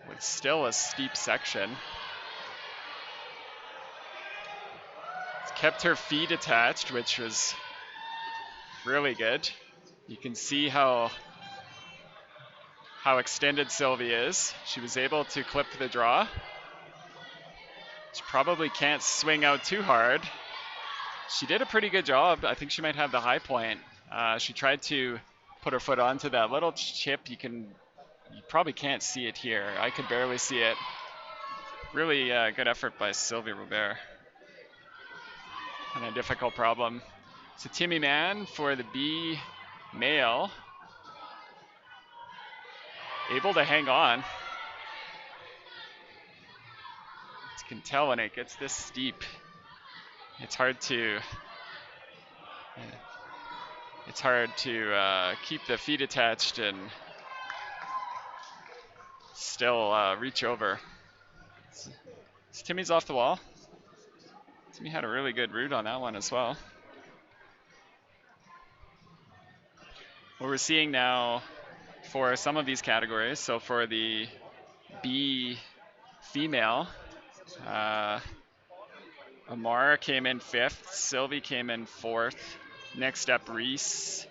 what's still a steep section. It's kept her feet attached, which was really good. You can see how extended Sylvie is. She was able to clip the draw. She probably can't swing out too hard. She did a pretty good job. I think she might have the high point. She tried to put her foot onto that little chip. You probably can't see it here. I could barely see it. Really good effort by Sylvie Robert on a difficult problem. So Timmy Mann for the B male, able to hang on. You can tell when it gets this steep, it's hard to keep the feet attached and still reach over. So Timmy's off the wall. Timmy had a really good route on that one as well. What we're seeing now for some of these categories, so for the B female, Amara came in 5th, Sylvie came in 4th. Next up, Reese,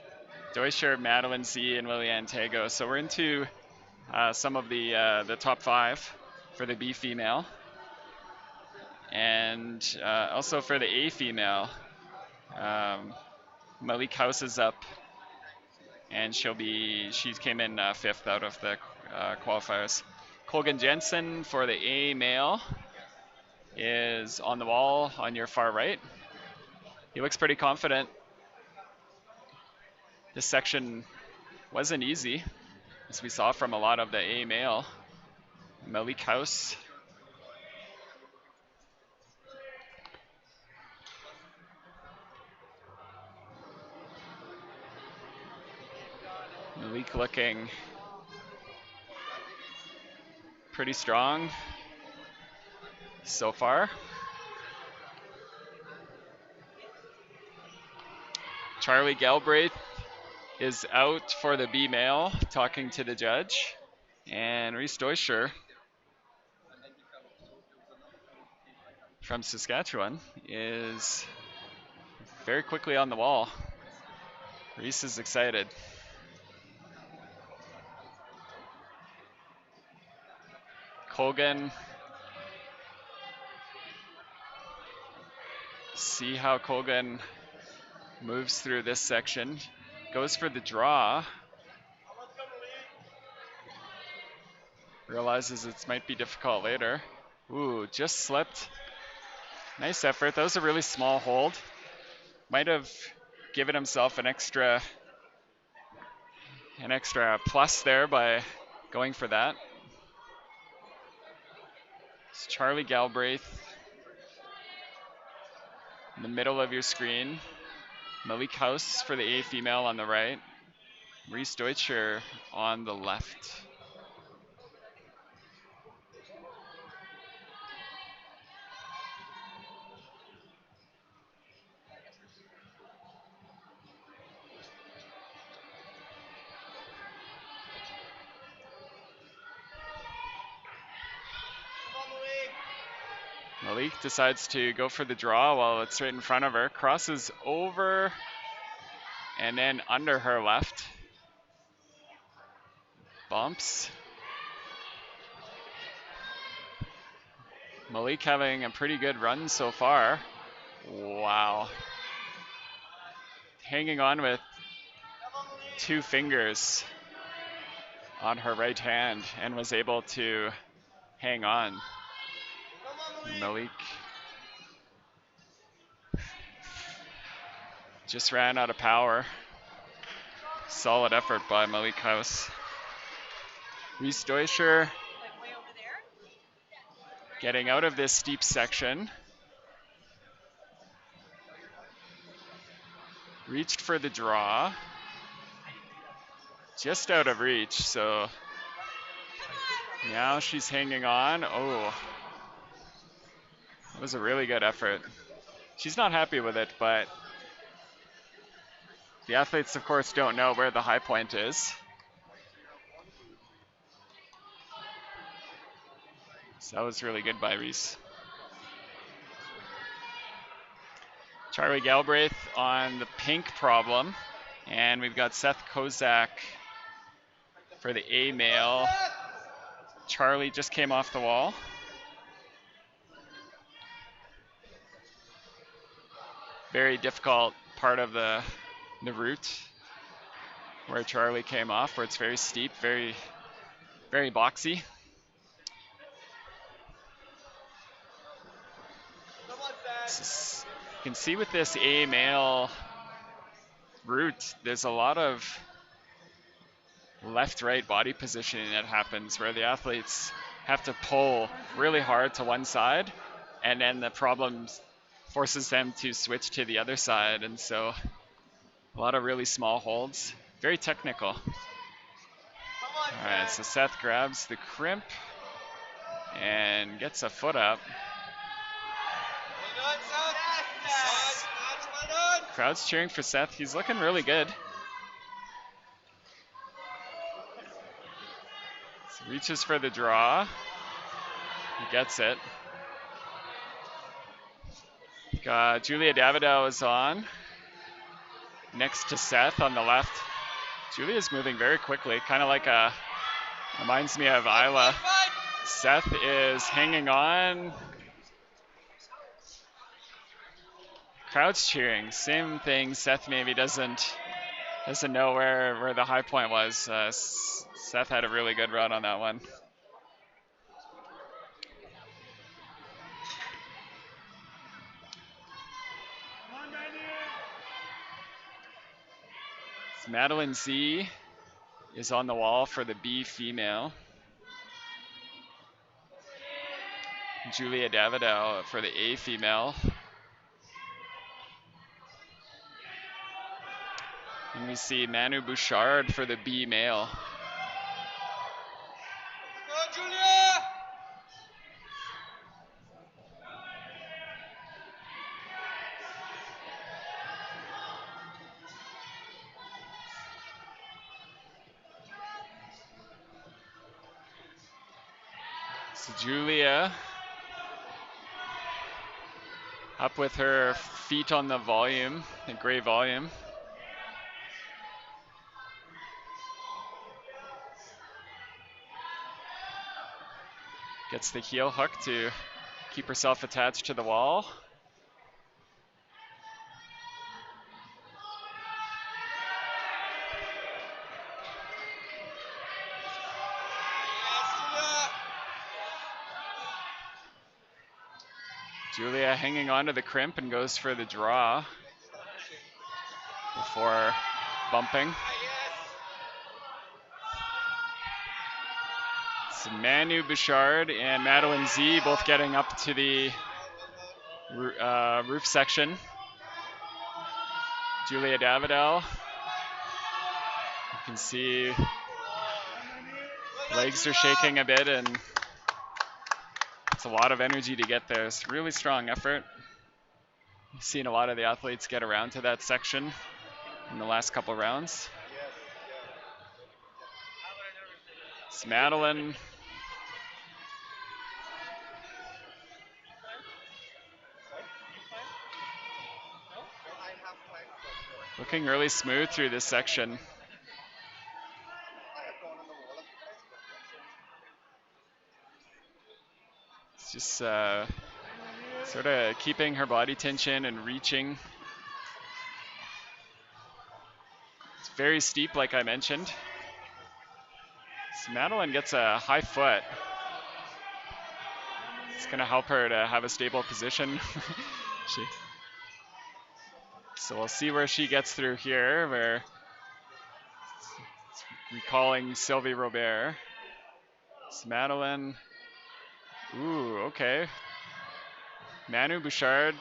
Deutscher, Madeline Z, and Liliane Tago. So we're into some of the top 5 for the B female. And also for the A female, Malik House is up, and she came in 5th out of the qualifiers. Colgan Jensen for the A male is on the wall on your far right. He looks pretty confident. This section wasn't easy, as we saw from a lot of the A male. Malik House. Malik looking pretty strong so far. Charlie Galbraith is out for the B male, talking to the judge. And Reese Deutscher from Saskatchewan is very quickly on the wall. Reese is excited. Colgan. See how Colgan moves through this section. Goes for the draw. Realizes it might be difficult later. Ooh, just slipped. Nice effort. That was a really small hold. Might have given himself an extra plus there by going for that. It's Charlie Galbraith in the middle of your screen. Malik House for the A female on the right. Reese Deutscher on the left. Malik decides to go for the draw while it's right in front of her. Crosses over and then under her left. Bumps. Malik having a pretty good run so far. Wow. Hanging on with 2 fingers. on her right hand and was able to hang on. Malik just ran out of power. Solid effort by Malik House. Reese Deutscher getting out of this steep section. Reached for the draw. Just out of reach, so now she's hanging on. Oh, that was a really good effort. She's not happy with it, but the athletes, of course, don't know where the high point is. So that was really good by Reese. Charlie Galbraith on the pink problem. And we've got Seth Kozak for the A male. Charlie just came off the wall. Very difficult part of the route where Charlie came off, where it's very steep, very, very boxy. You can see with this A male route, there's a lot of left-right body positioning that happens where the athletes have to pull really hard to one side, and then the problem forces them to switch to the other side, and so a lot of really small holds. Very technical. All right, so Seth grabs the crimp and gets a foot up. Crowd's cheering for Seth. He's looking really good. So reaches for the draw. He gets it. Got Julia Davidow is on. Next to Seth on the left. Julia's moving very quickly, kind of like reminds me of Isla. Seth is hanging on. Crowd's cheering. Same thing. Seth maybe doesn't know where the high point was. Seth had a really good run on that one. So Madeline Z is on the wall for the B female. Julia Davidow for the A female. And we see Manu Bouchard for the B male. Go, Julia! So Julia up with her feet on the volume, the gray volume. Gets the heel hook to keep herself attached to the wall. Julia hanging onto the crimp and goes for the draw before bumping. So Manu Bouchard and Madeline Z both getting up to the roof section. Julia Davidow. You can see legs are shaking a bit, and it's a lot of energy to get there. It's a really strong effort. You've seen a lot of the athletes get around to that section in the last couple rounds. It's Madeline. Looking really smooth through this section. It's just sort of keeping her body tension and reaching. It's very steep, like I mentioned. So Madeline gets a high foot. It's going to help her to have a stable position. So we'll see where she gets through here. We're recalling Sylvie Robert. It's Madeline. Ooh, okay. Manu Bouchard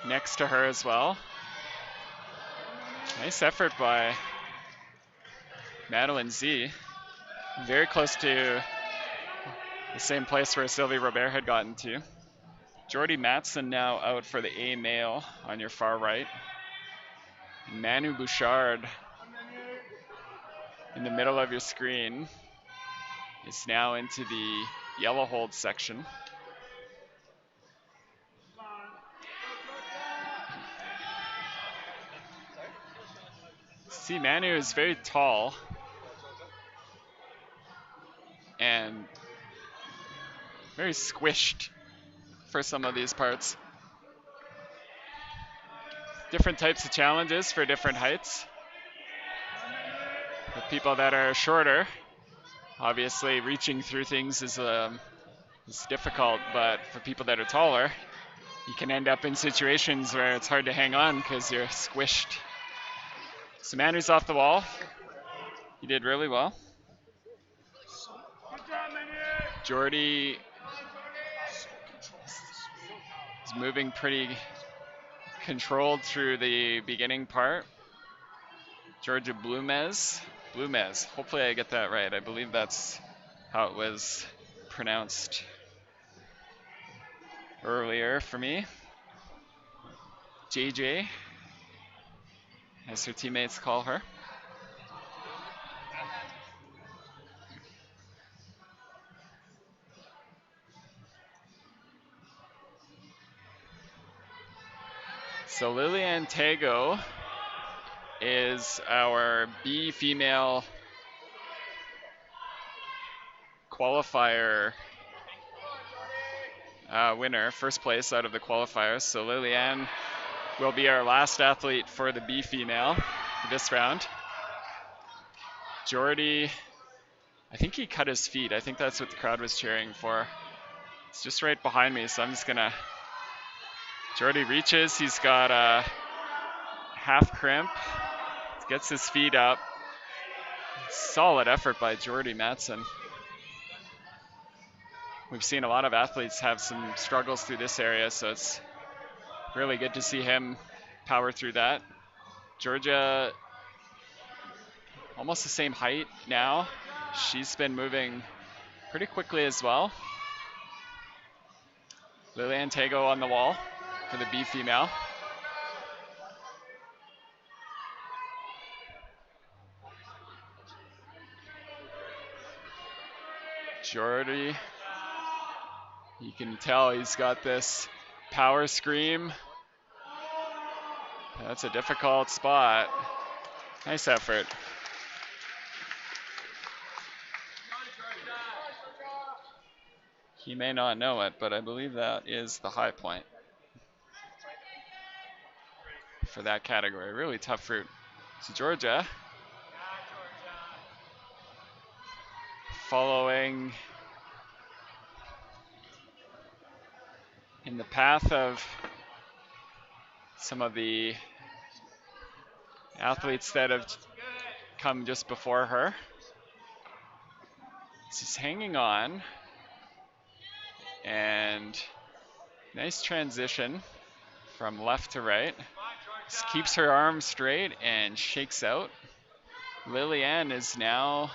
next to her as well. Nice effort by Madeline Z. Very close to the same place where Sylvie Robert had gotten to. Jordy Matson now out for the A male on your far right. Manu Bouchard in the middle of your screen is now into the yellow hold section. See, Manu is very tall and very squished for some of these parts. Different types of challenges for different heights. For people that are shorter, obviously reaching through things is difficult, but for people that are taller, you can end up in situations where it's hard to hang on because you're squished. So Manu's off the wall. He did really well. Jordy is moving pretty controlled through the beginning part. Georgia Blumez. Hopefully I get that right. I believe that's how it was pronounced earlier for me. JJ, as her teammates call her. So Liliane Tago is our B female qualifier winner, first place out of the qualifiers. So Liliane will be our last athlete for the B female for this round. Jordy, I think he cut his feet. I think that's what the crowd was cheering for. It's just right behind me, so I'm just gonna. Jordy reaches, he's got a half crimp, gets his feet up. Solid effort by Jordy Matson. We've seen a lot of athletes have some struggles through this area, so it's really good to see him power through that. Georgia, almost the same height now. She's been moving pretty quickly as well. Liliane Tago on the wall for the B female. Jordy, you can tell he's got this power scream. That's a difficult spot. Nice effort. He may not know it, but I believe that is the high point for that category. Really tough fruit. So Georgia, following in the path of some of the athletes that have come just before her. She's hanging on, and nice transition from left to right. Just keeps her arms straight and shakes out. Liliane is now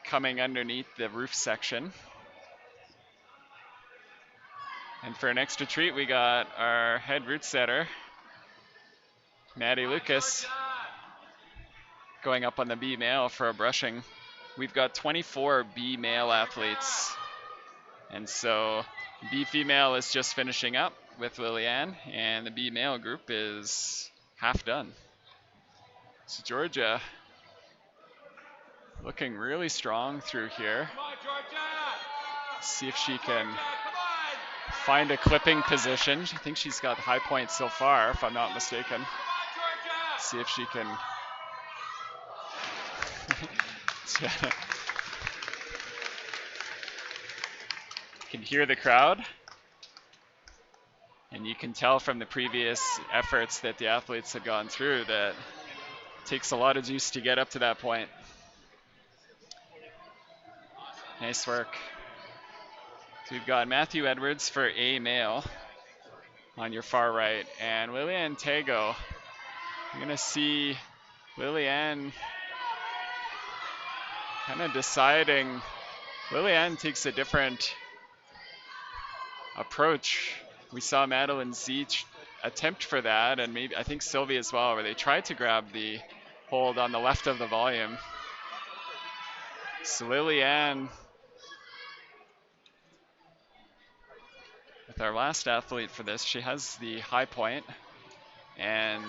coming underneath the roof section. And for an extra treat, we got our head root setter, Maddie Lucas, going up on the B male for a brushing. We've got 24 B male athletes. And so B female is just finishing up with Liliane, and the B male group is half done. So Georgia looking really strong through here. See if she can find a clipping position. I think she's got high points so far, if I'm not mistaken. See if she can can hear the crowd. And you can tell from the previous efforts that the athletes had gone through that it takes a lot of juice to get up to that point. Nice work. So we've got Matthew Edwards for A male on your far right, and Liliane Tago. You're going to see Liliane kind of deciding. Liliane takes a different approach. We saw Madeline Zeech attempt for that, and maybe I think Sylvie as well, where they tried to grab the hold on the left of the volume. So Liliane, with our last athlete for this, she has the high point, and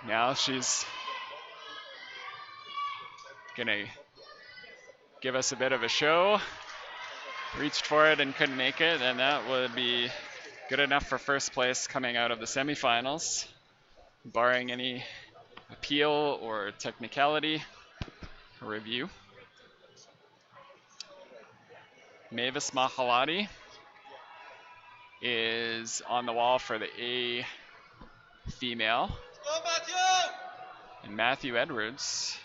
now she's gonna give us a bit of a show. Reached for it and couldn't make it, and that would be good enough for first place coming out of the semifinals, barring any appeal or technicality or review. Mavis Mahalati is on the wall for the A female, and Matthew Edwards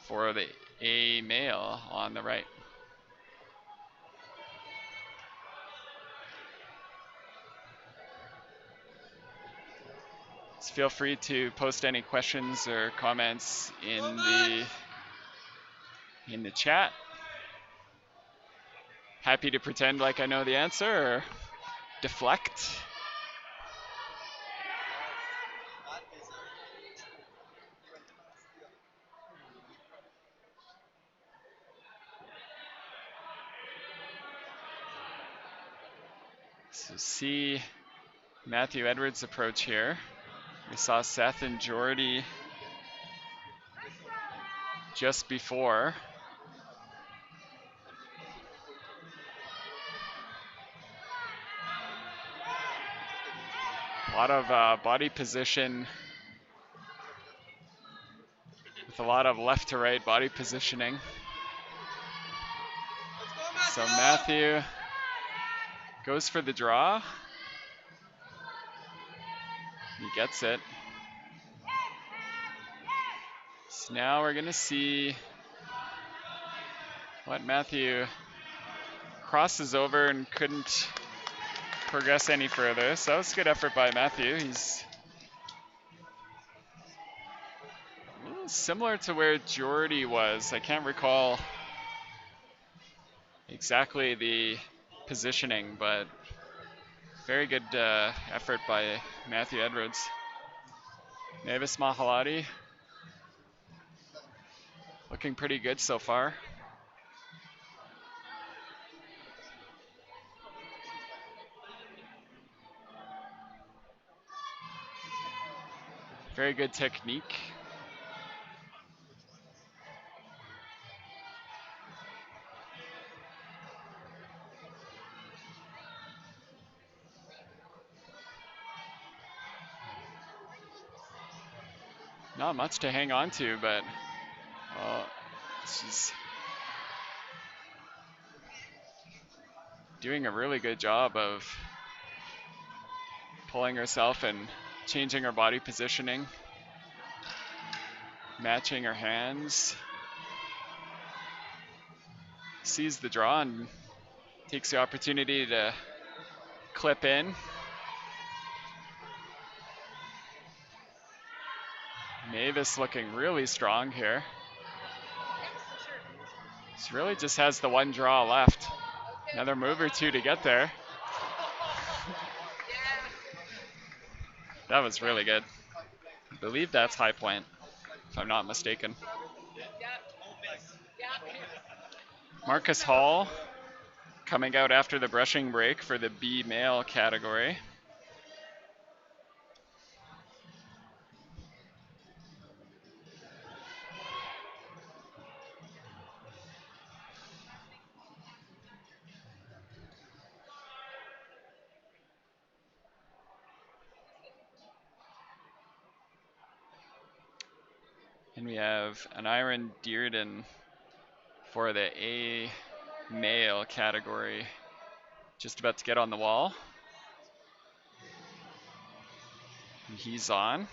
for the A male on the right. So feel free to post any questions or comments in the chat. Happy to pretend like I know the answer or deflect. So see Matthew Edwards approach here. We saw Seth and Jordy just before. A lot of body position with a lot of left to right body positioning. So Matthew goes for the draw. He gets it. So now we're gonna see what Matthew crosses over and couldn't progress any further. So that was a good effort by Matthew. He's a little similar to where Jordy was. I can't recall exactly the positioning, but very good effort by Matthew Edwards. Mavis Mahalati looking pretty good so far. Very good technique. Not much to hang on to, but she's doing a really good job of pulling herself and changing her body positioning, matching her hands. Sees the draw and takes the opportunity to clip in. Mavis looking really strong here. She really just has the one draw left. Another move or two to get there. That was really good. I believe that's high point, if I'm not mistaken. Marcus Hall coming out after the brushing break for the B male category. And we have an Iron Dearden for the A male category. Just about to get on the wall. And he's on.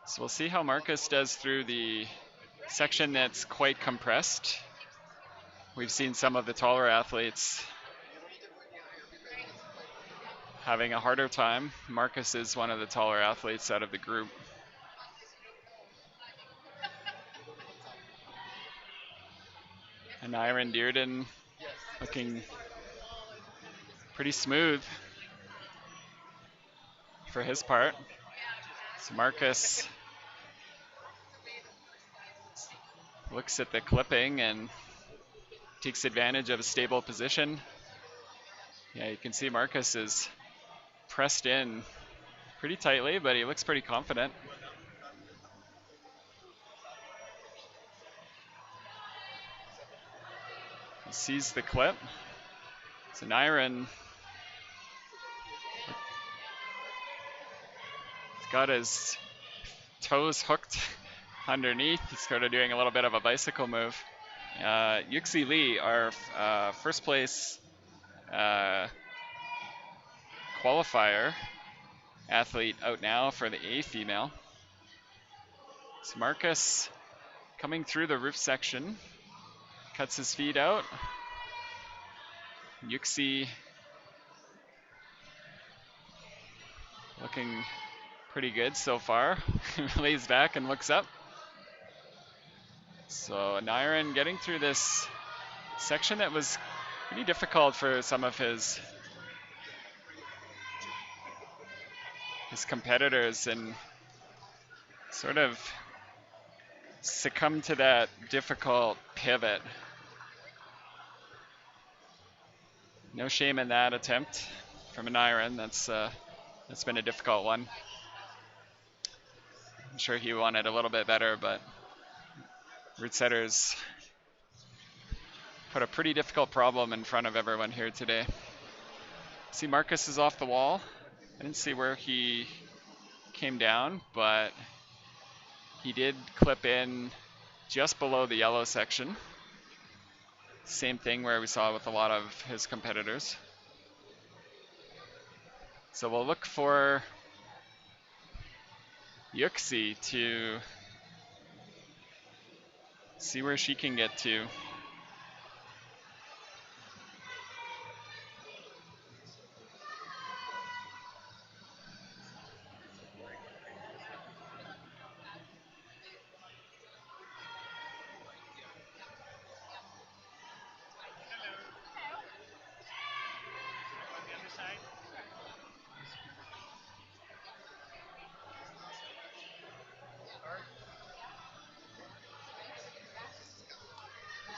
So we'll see how Marcus does through the section that's quite compressed. We've seen some of the taller athletes having a harder time. Marcus is one of the taller athletes out of the group. And Iron Dearden looking pretty smooth for his part. So Marcus looks at the clipping and takes advantage of a stable position. Yeah, you can see Marcus is pressed in pretty tightly, but he looks pretty confident. He sees the clip. So Nyron got his toes hooked underneath. He's sort of doing a little bit of a bicycle move. Yuxi Lee, our first place qualifier athlete out now for the A female. So Marcus coming through the roof section, cuts his feet out. Yuxi looking pretty good so far. Lays back and looks up. So Nyron getting through this section that was pretty difficult for some of his competitors, and sort of succumbed to that difficult pivot. No shame in that attempt from an Iron. That's been a difficult one. I'm sure he wanted a little bit better, but root setters put a pretty difficult problem in front of everyone here today. See, Marcus is off the wall. I didn't see where he came down, but he did clip in just below the yellow section. Same thing where we saw with a lot of his competitors. So we'll look for Yuxi to see where she can get to. On the other side.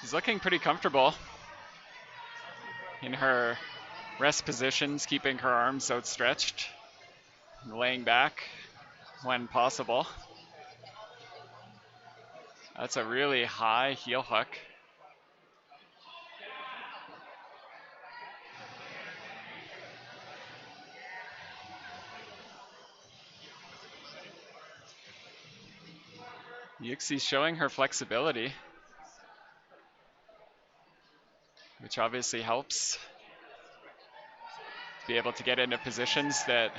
He's looking pretty comfortable in her rest positions, keeping her arms outstretched, and laying back when possible. That's a really high heel hook. Yuxi's showing her flexibility, which obviously helps to be able to get into positions that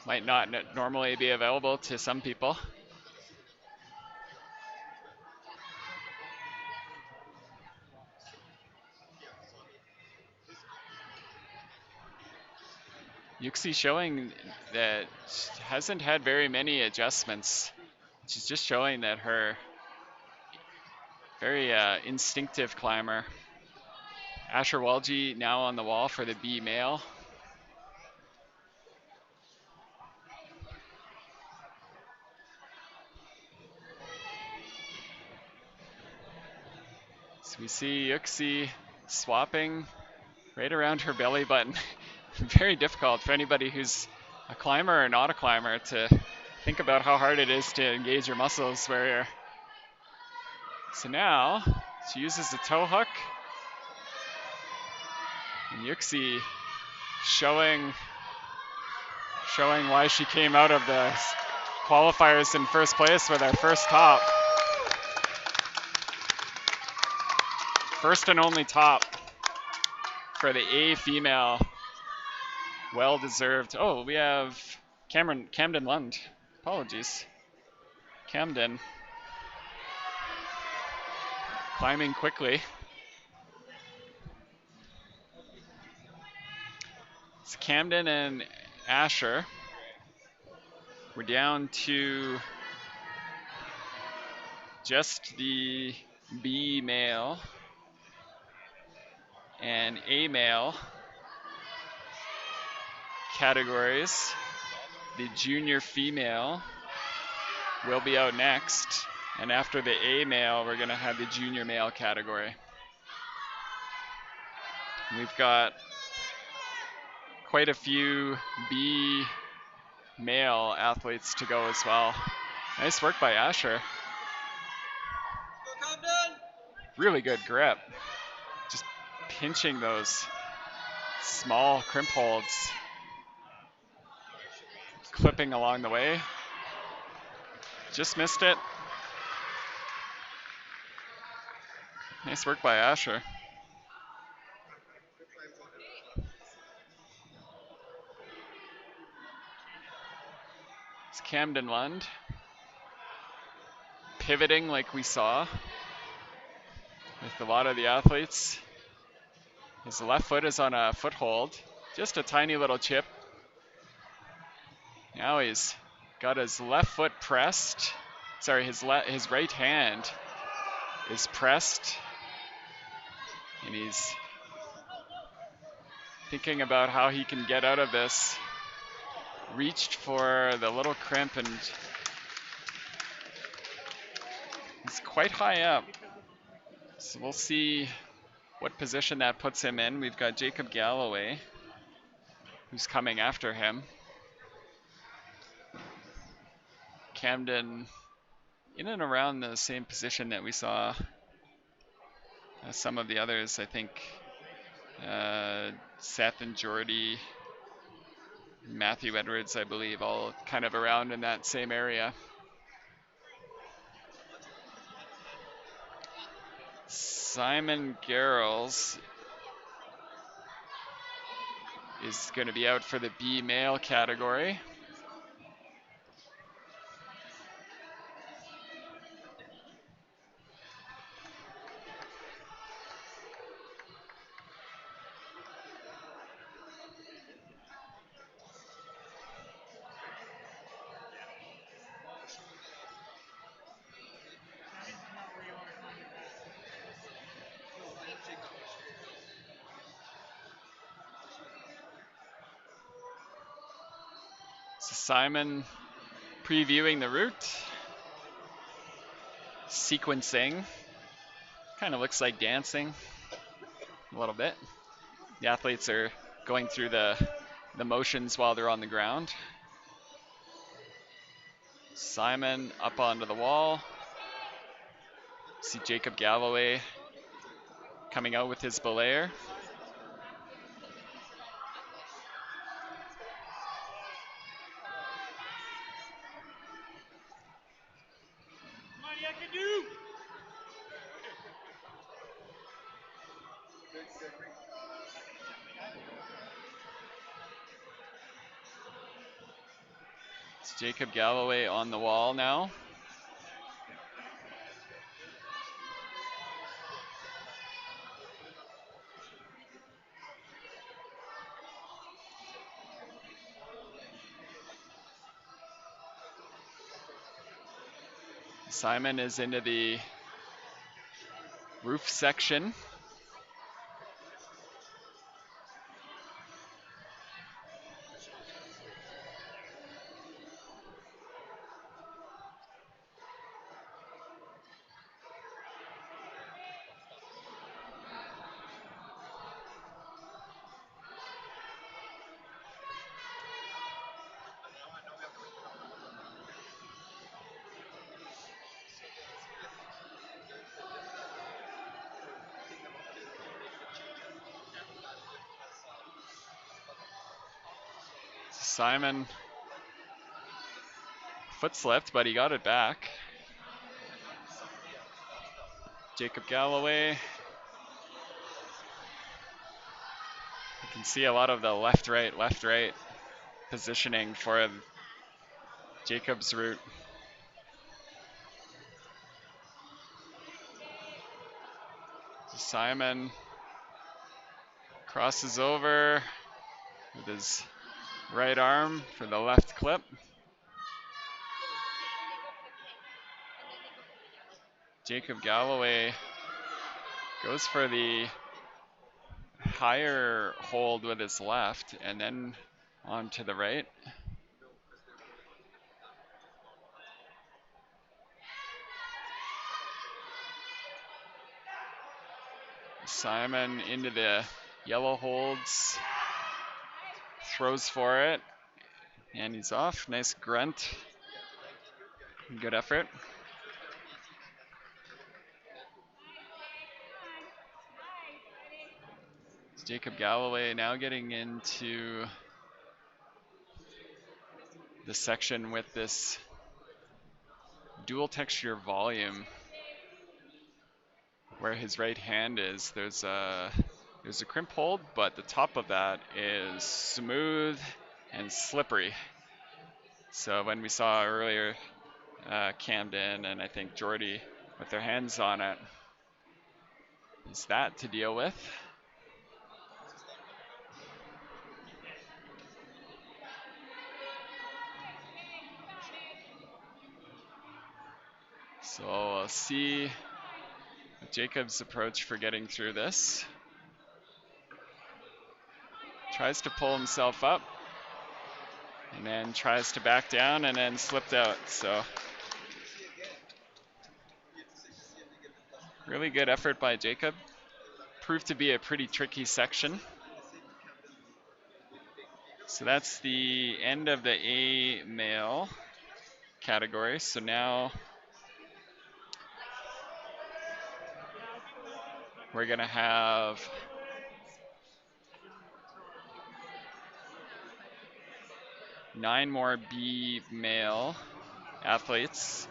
might not normally be available to some people. Yuxi showing that she hasn't had very many adjustments. She's just showing that her very instinctive climber. Asher Walji now on the wall for the B male. So we see Yuxi swapping right around her belly button. Very difficult for anybody who's a climber or not a climber to think about how hard it is to engage your muscles where you're. So now she uses the toe hook. And Yuxi showing why she came out of the qualifiers in first place with our first top. First and only top for the A female. Well deserved. Oh, we have Camden Lund. Apologies. Camden climbing quickly. It's Camden and Asher. We're down to just the B male and A male categories. The junior female will be out next. And after the A male, we're going to have the junior male category. We've got quite a few B male athletes to go as well. Nice work by Asher. Really good grip. Just pinching those small crimp holds. Clipping along the way. Just missed it. Nice work by Asher. It's Camden Lund. Pivoting like we saw with a lot of the athletes. His left foot is on a foothold. Just a tiny little chip. Now he's got his left foot pressed. Sorry, his right hand is pressed. And he's thinking about how he can get out of this. Reached for the little crimp and he's quite high up. So we'll see what position that puts him in. We've got Jacob Galloway, who's coming after him. Camden in and around the same position that we saw some of the others. I think Seth and Jordy, Matthew Edwards, I believe, all kind of around in that same area. Simon Garrels is going to be out for the B male category. So Simon previewing the route, sequencing, kind of looks like dancing a little bit. The athletes are going through the motions while they're on the ground. Simon up onto the wall. See Jacob Galloway coming out with his belayer. It's Jacob Galloway on the wall now. Simon is into the roof section. Simon foot slipped, but he got it back. Jacob Galloway. You can see a lot of the left, right positioning for Jacob's route. Simon crosses over with his right arm for the left clip. Jacob Galloway goes for the higher hold with his left and then on to the right. Simon into the yellow holds, throws for it, and he's off. Nice grunt. Good effort. Jacob Galloway now getting into the section with this dual texture volume where his right hand is. There's a crimp hold, but the top of that is smooth and slippery. So when we saw earlier Camden and I think Jordy with their hands on it, is that to deal with. So we'll see Jacob's approach for getting through this. Tries to pull himself up and then tries to back down and then slipped out. So really good effort by Jacob. Proved to be a pretty tricky section. So that's the end of the A male category. So now we're gonna have nine more B male athletes,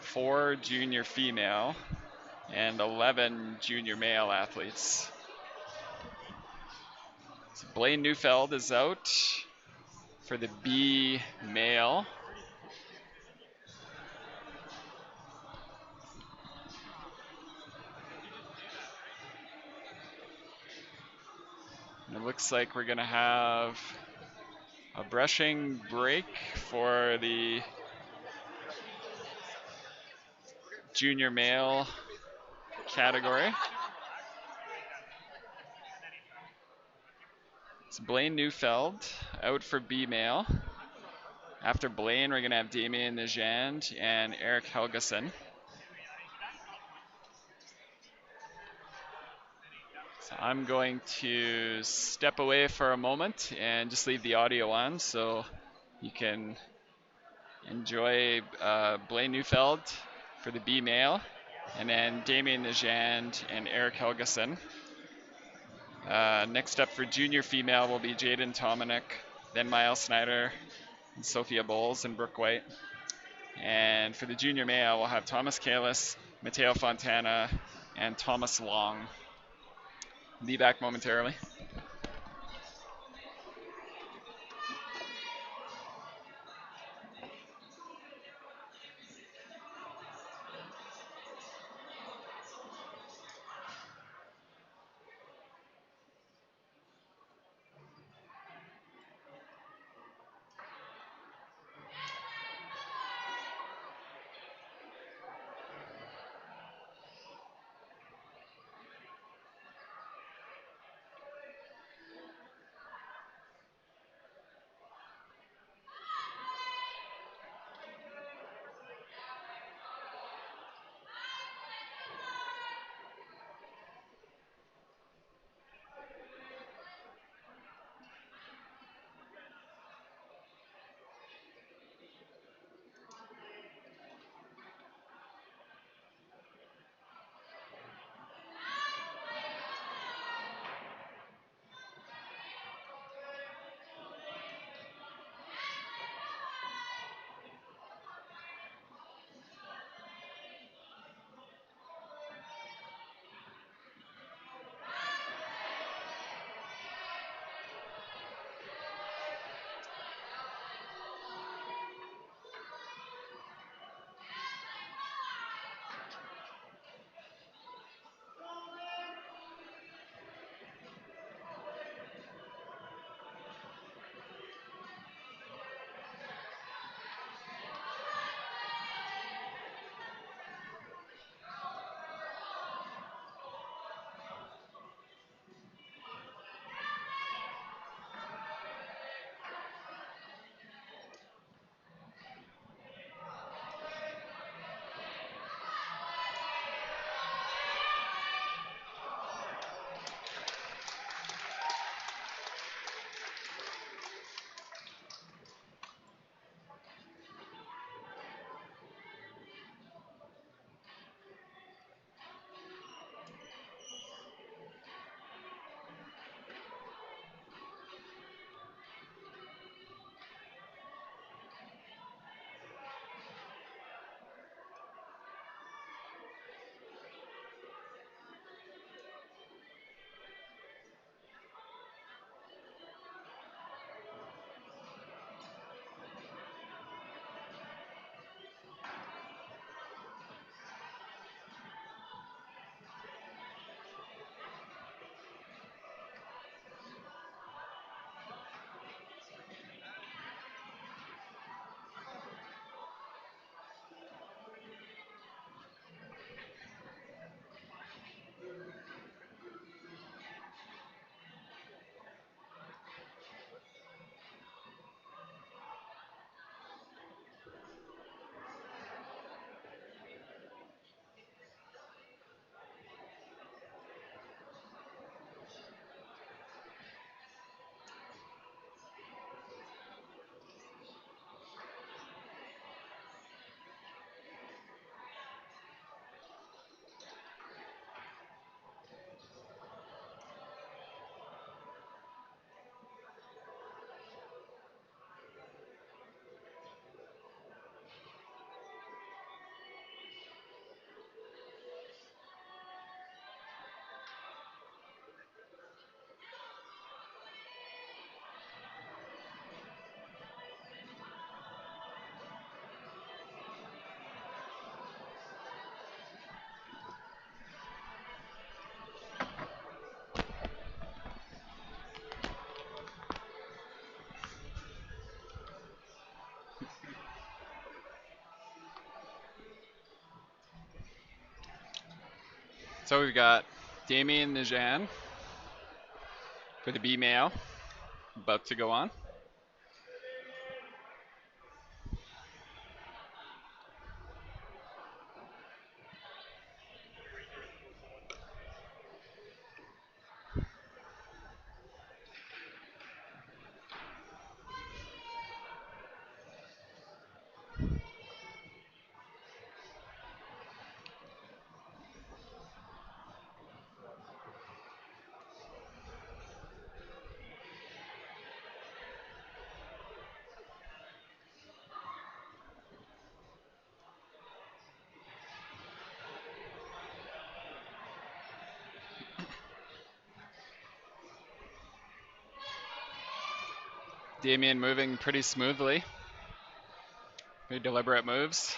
4 junior female, and 11 junior male athletes. So Blaine Neufeld is out for the B male. And it looks like we're gonna have a brushing break for the junior male category. It's Blaine Neufeld out for B male. After Blaine, we're gonna have Damien Nejand and Eric Helgeson. So I'm going to step away for a moment and just leave the audio on so you can enjoy Blaine Neufeld for the B male, and then Damien Nejand and Eric Helgeson. Next up for junior female will be Jaden Tomanek, then Miles Snyder, and Sophia Bowles and Brooke White. And for the junior male, we'll have Thomas Kalis, Mateo Fontana, and Thomas Long. Be back momentarily. So we've got Damien Nijan for the B male, about to go on. Damien moving pretty smoothly. Very deliberate moves.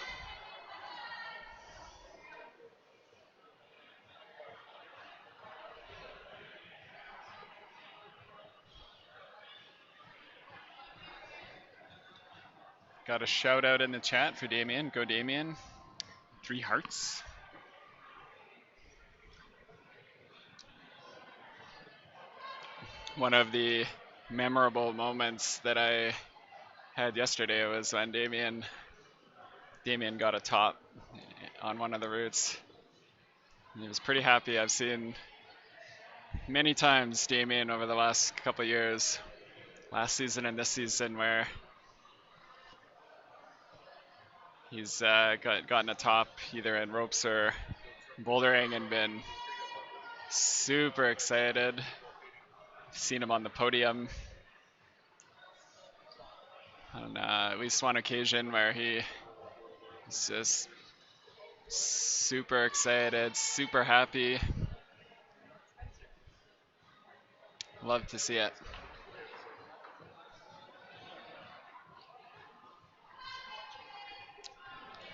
Got a shout out in the chat for Damien. Go Damien. 3 hearts. One of the memorable moments that I had yesterday was when Damien got a top on one of the routes. He was pretty happy. I've seen many times Damien over the last couple of years, last season and this season, where he's gotten a top either in ropes or bouldering and been super excited. Seen him on the podium on at least one occasion where he's just super excited, super happy. Love to see it.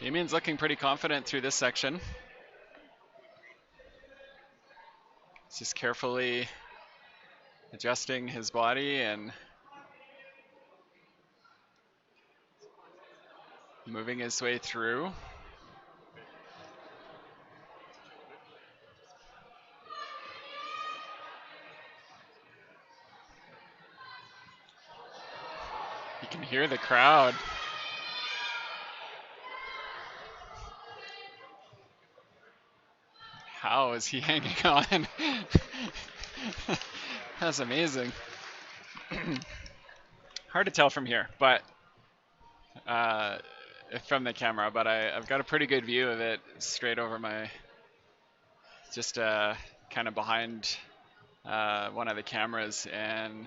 Damien's looking pretty confident through this section. He's just carefully adjusting his body and moving his way through. You can hear the crowd. How is he hanging on? That's amazing. Hard to tell from here, but uh, from the camera, but I've got a pretty good view of it straight over my, just kind of behind one of the cameras, and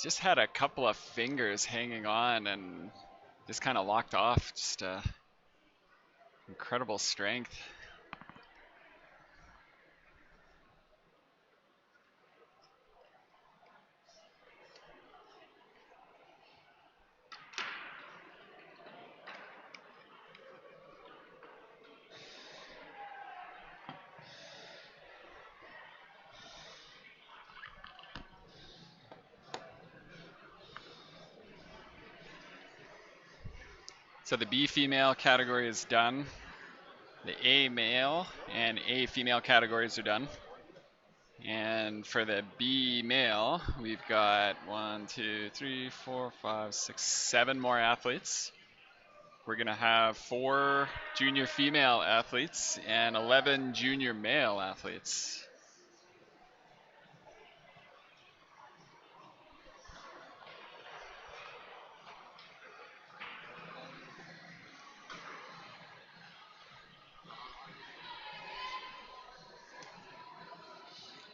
just had a couple of fingers hanging on and just kind of locked off. Just incredible strength. So the B female category is done. The A male and A female categories are done. And for the B male, we've got 1, 2, 3, 4, 5, 6, 7 more athletes. We're going to have 4 junior female athletes and 11 junior male athletes.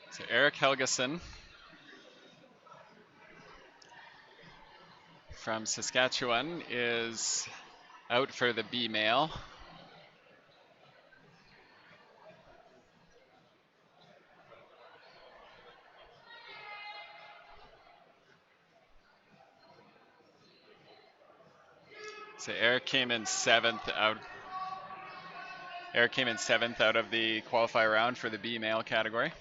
So Eric Helgeson from Saskatchewan is out for the B male. So Eric came in 7th out. Eric came in 7th out of the qualifier round for the B male category.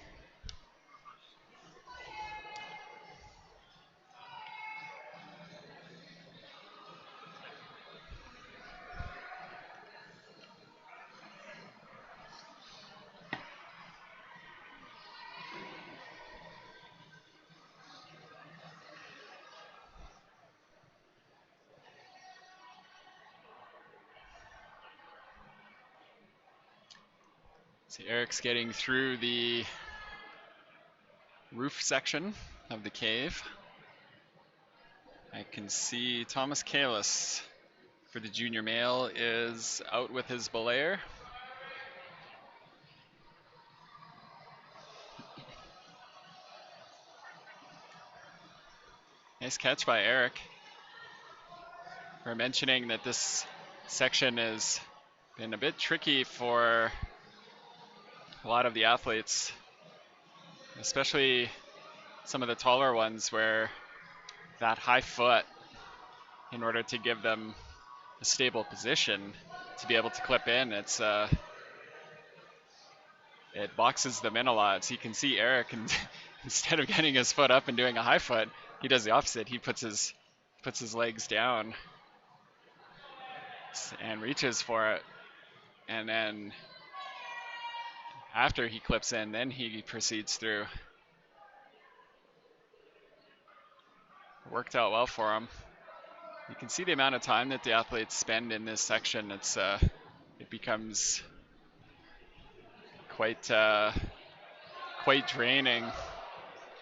So Eric's getting through the roof section of the cave. I can see Thomas Kalis for the junior male is out with his belayer. Nice catch by Eric. We're mentioning that this section has been a bit tricky for a lot of the athletes, especially some of the taller ones where that high foot, in order to give them a stable position to be able to clip in, it boxes them in a lot. So you can see Eric, and instead of getting his foot up and doing a high foot, he does the opposite. He puts his legs down and reaches for it, and then after he clips in, then he proceeds through. Worked out well for him. You can see the amount of time that the athletes spend in this section. It becomes quite draining.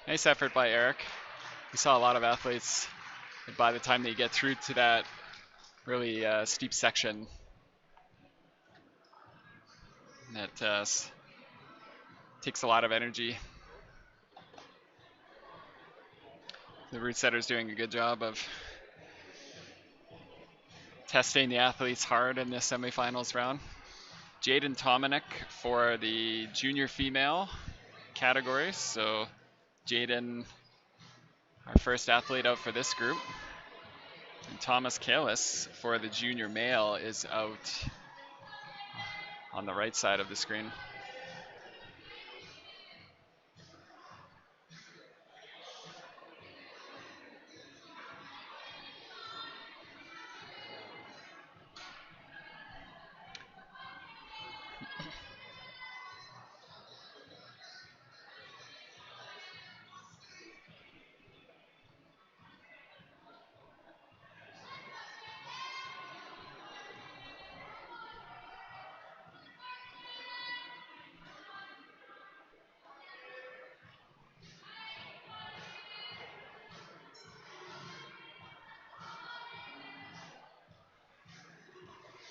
Nice effort by Eric. We saw a lot of athletes, by the time they get through to that really steep section, that takes a lot of energy. The route setter's doing a good job of testing the athletes hard in this semifinals round. Jaden Tomanek for the junior female category. So Jaden, our first athlete out for this group. And Thomas Kalis for the junior male is out on the right side of the screen.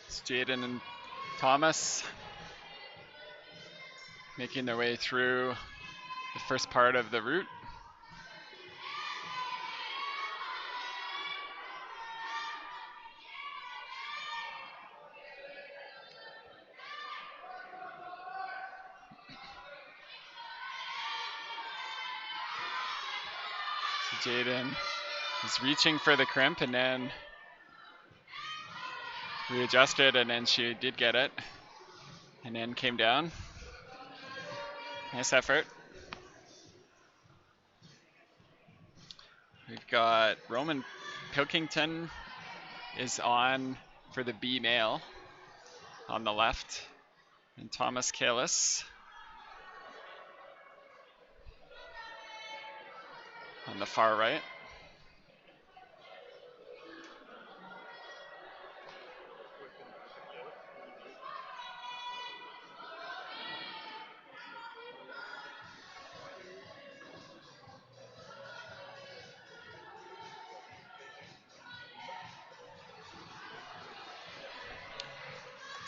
It's Jaden and Thomas making their way through the first part of the route. So Jaden is reaching for the crimp and then readjusted, and then she did get it and then came down. Nice effort. We've got Roman Pilkington is on for the B male on the left, and Thomas Kalis on the far right.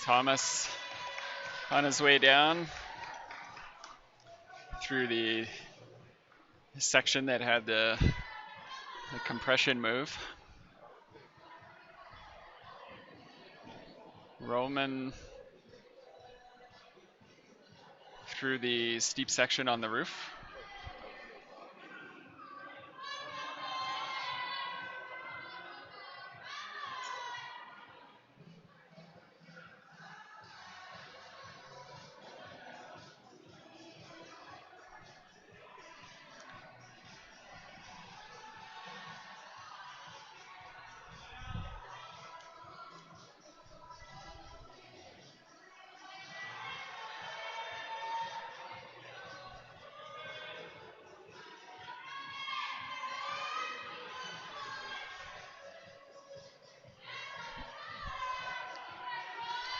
Thomas on his way down through the section that had the compression move. Roman through the steep section on the roof.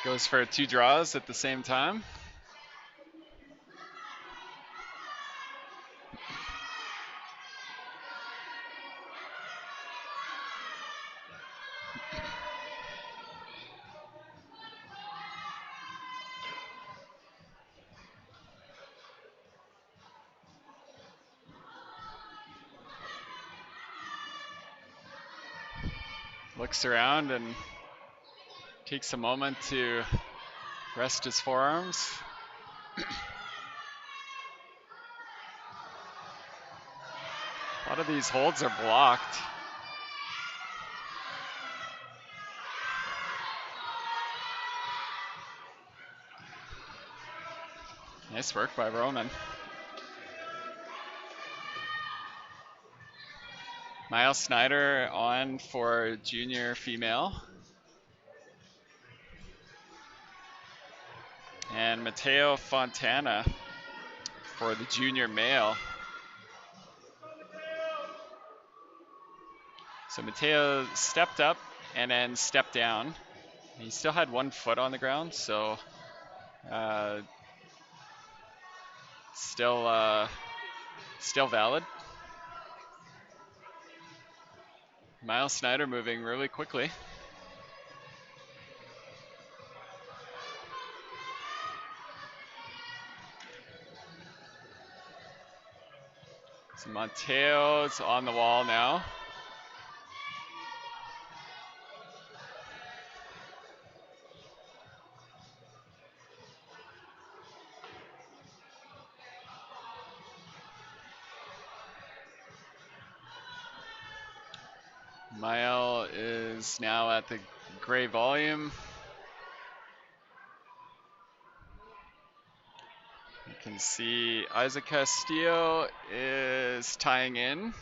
Goes for two draws at the same time. looks around and takes a moment to rest his forearms. A lot of these holds are blocked. Nice work by Roman. Miles Snyder on for junior female. And Matteo Fontana for the junior male. So Matteo stepped up and then stepped down. He still had 1 foot on the ground, so still valid. Miles Snyder moving really quickly. So Mateo's on the wall now. Mael is now at the gray volume. You can see Isaac Castillo is tying in,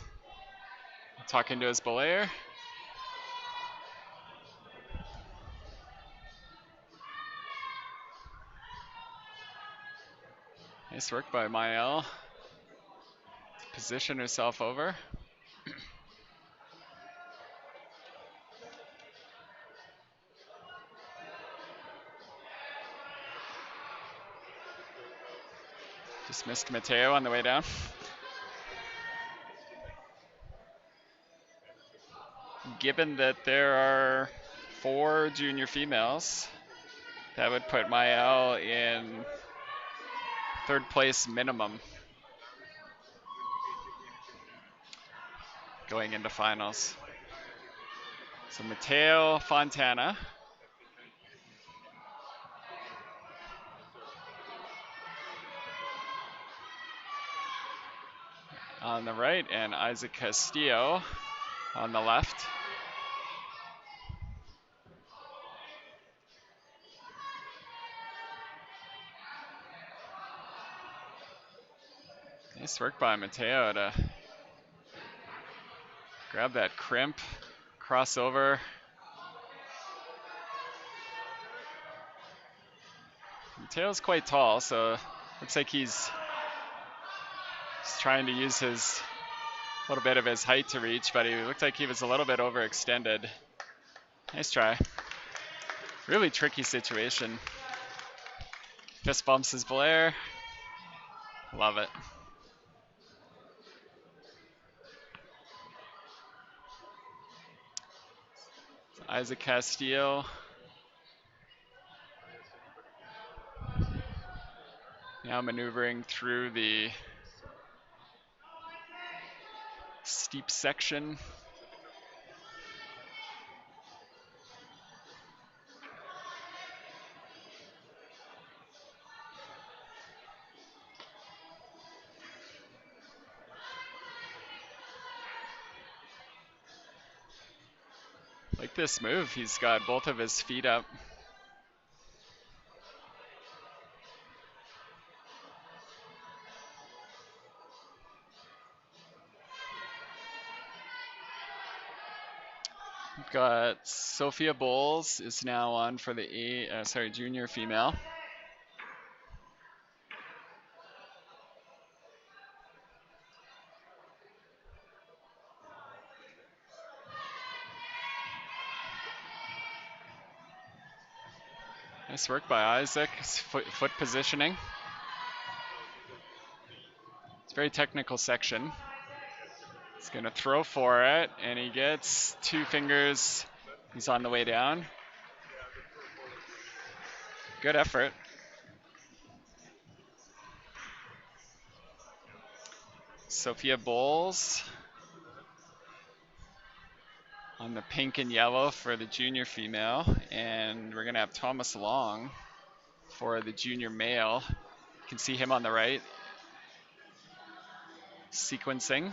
talking to his belayer. Nice work by Mael to position herself over. Just missed Mateo on the way down. Given that there are 4 junior females, that would put Mael in 3rd place minimum going into finals. So Mateo Fontana on the right and Isaac Castillo on the left. Nice work by Mateo to grab that crimp, cross over. Mateo's quite tall, so looks like he's trying to use his little bit of his height to reach, but he looked like he was a little bit overextended. Nice try. Really tricky situation. Fist bumps his Blair. Love it. Isaac Castillo. Now maneuvering through the steep section. Like this move, he's got both of his feet up. We've got Sophia Bowles is now on for the junior female. Nice work by Isaac, his foot positioning. It's a very technical section. He's gonna throw for it, and he gets 2 fingers. He's on the way down. Good effort. Sophia Bowles on the pink and yellow for the junior female, and we're gonna have Thomas Long for the junior male. You can see him on the right, sequencing.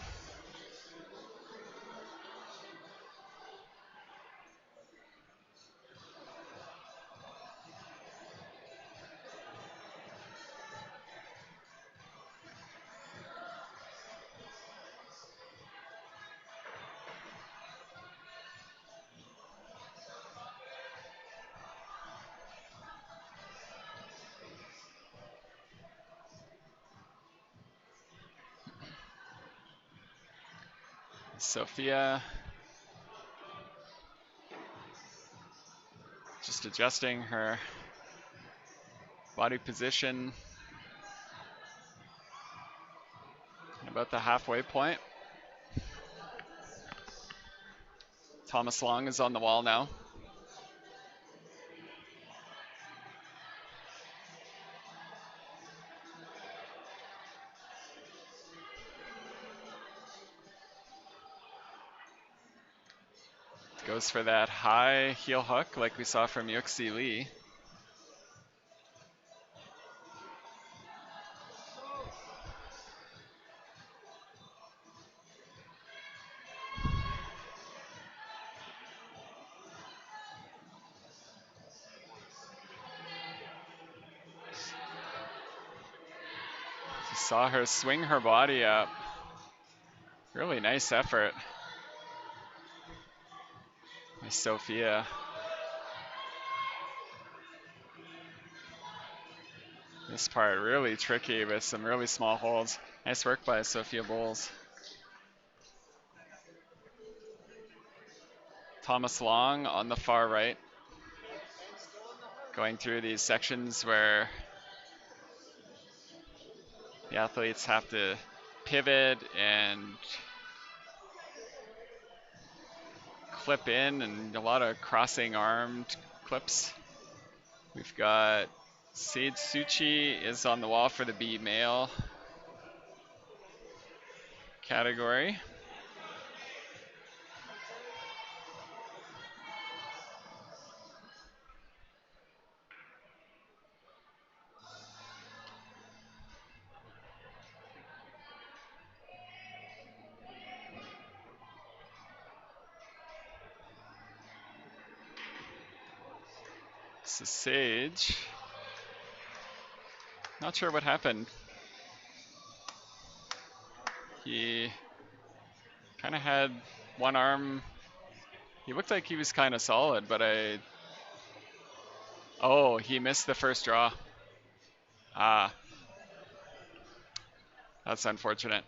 Sophia just adjusting her body position about the halfway point. Thomas Long is on the wall now. Goes for that high heel hook like we saw from Yuxi Lee. You saw her swing her body up. Really nice effort by Sophia. This part really tricky with some really small holds. Nice work by Sophia Bowles. Thomas Long on the far right, going through these sections where the athletes have to pivot and clip in, and a lot of crossing armed clips. We've got Sade Suchi is on the wall for the B male category. So Sage, not sure what happened. He kind of had one arm. He looked like he was kind of solid, but oh, he missed the first draw. Ah, that's unfortunate.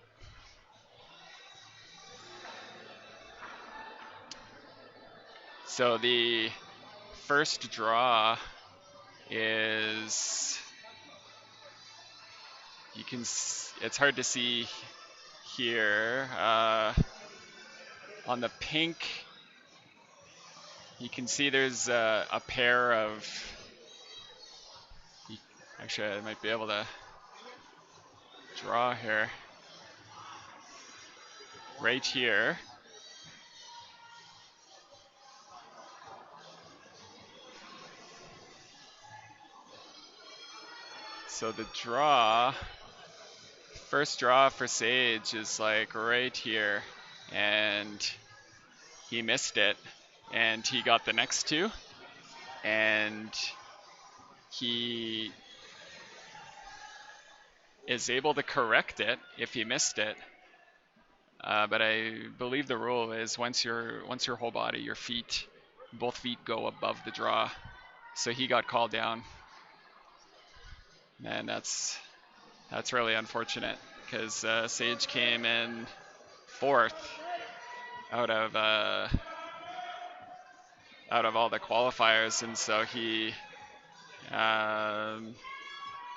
So the first draw is, it's hard to see here. On the pink, you can see there's a pair of, actually I might be able to draw here. Right here. So the draw, first draw for Sage is like right here, and he missed it, and he got the next two, and he is able to correct it if he missed it. But I believe the rule is once your whole body, your feet, both feet go above the draw. So he got called down, and that's really unfortunate because Sage came in fourth out of all the qualifiers, and so he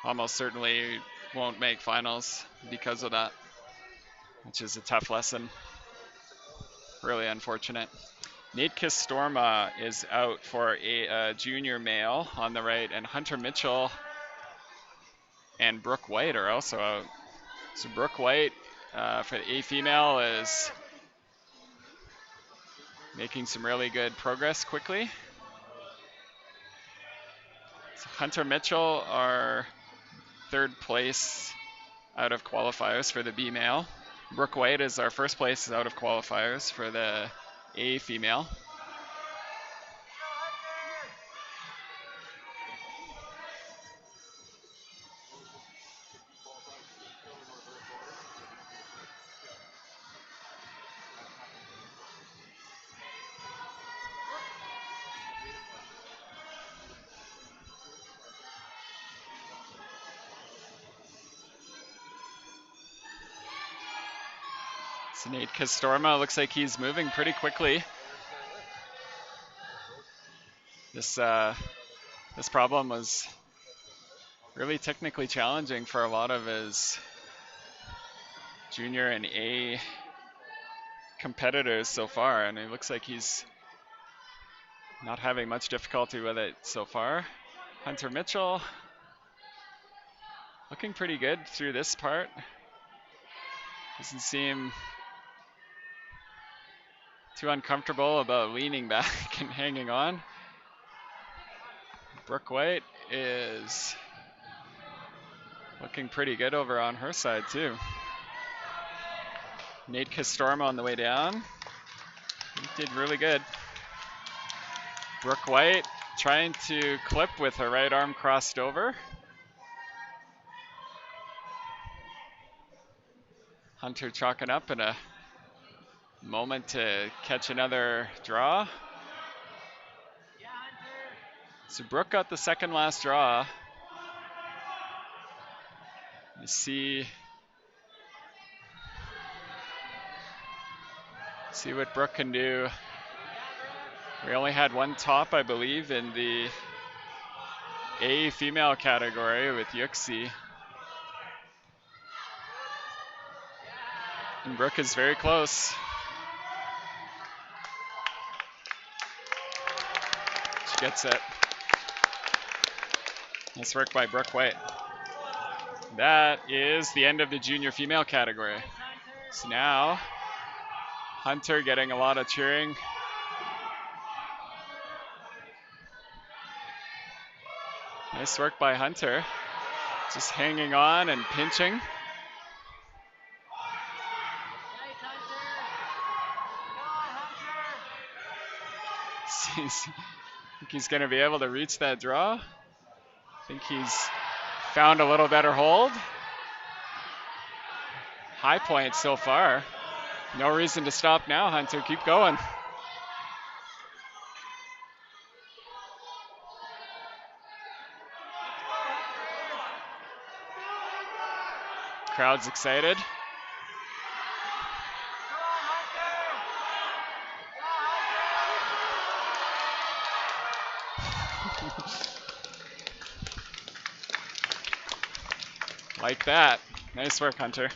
almost certainly won't make finals because of that, which is a tough lesson. Really unfortunate. Nate Kistorma is out for a junior male on the right, and Hunter Mitchell and Brooke White are also out. So Brooke White for the A female is making some really good progress quickly. So Hunter Mitchell, our third place out of qualifiers for the B male. Brooke White is our first place out of qualifiers for the A female. So Nate Castorma looks like he's moving pretty quickly. This problem was really technically challenging for a lot of his junior and A competitors so far, and it looks like he's not having much difficulty with it so far. Hunter Mitchell looking pretty good through this part. Doesn't seem too uncomfortable about leaning back and hanging on. Brooke White is looking pretty good over on her side too. Nate Castorma on the way down. He did really good. Brooke White trying to clip with her right arm crossed over. Hunter chalking up in a moment to catch another draw. So Brooke got the second last draw. You see what Brooke can do. We only had one top, I believe, in the A female category with Yuxi. And Brooke is very close. She gets it. Nice work by Brooke White. That is the end of the junior female category. So now, Hunter getting a lot of cheering. Nice work by Hunter. Just hanging on and pinching. I think he's going to be able to reach that draw. I think he's found a little better hold. High point so far. No reason to stop now, Hunter. Keep going. Crowd's excited. Like that. Nice work, Hunter.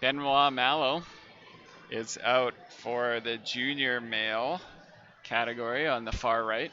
Benoit Mallow is out for the junior male category on the far right.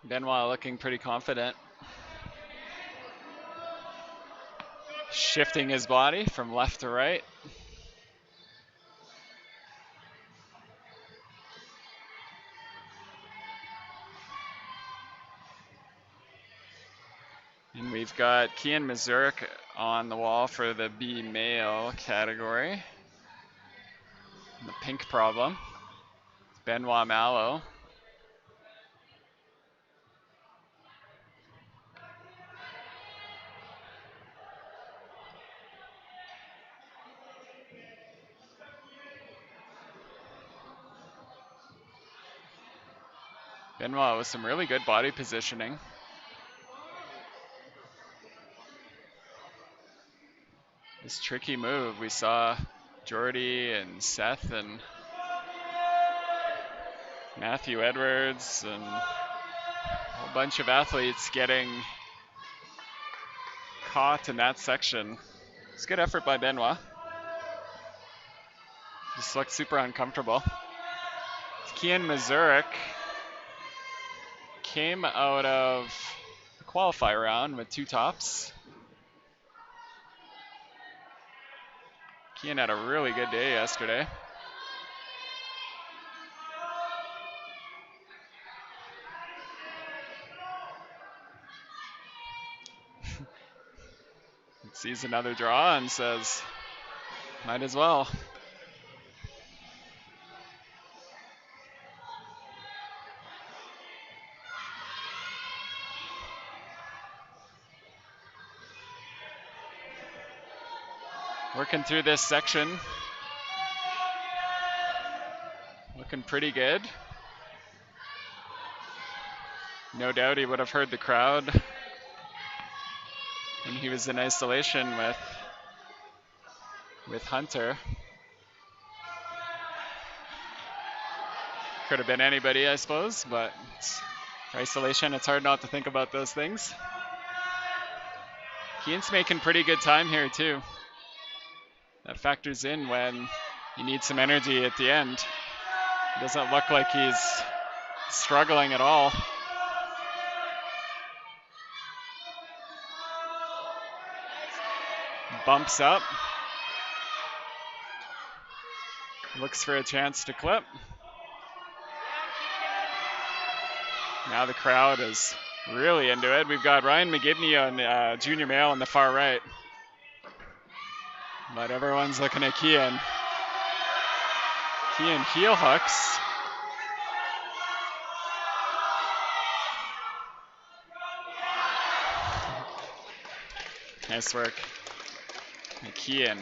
Benoit looking pretty confident. Shifting his body from left to right. got Kian Mazurek on the wall for the B male category. The pink problem. Benoit Mallow. Benoit with some really good body positioning. This tricky move, we saw Jordy and Seth and Matthew Edwards and a whole bunch of athletes getting caught in that section. It's a good effort by Benoit. Just looked super uncomfortable. Kian Mazurek came out of the qualifier round with 2 tops. Kian had a really good day yesterday. Sees another draw and says, might as well. Working through this section. Looking pretty good. No doubt he would have heard the crowd when he was in isolation with Hunter. Could have been anybody, I suppose, but for isolation, it's hard not to think about those things. Kian's making pretty good time here, too. That factors in when you need some energy at the end. It doesn't look like he's struggling at all. Bumps up. Looks for a chance to clip. Now the crowd is really into it. We've got Ryan McGibney on junior male on the far right. But everyone's looking at Kian. Kian heel hooks. Nice work. Kian.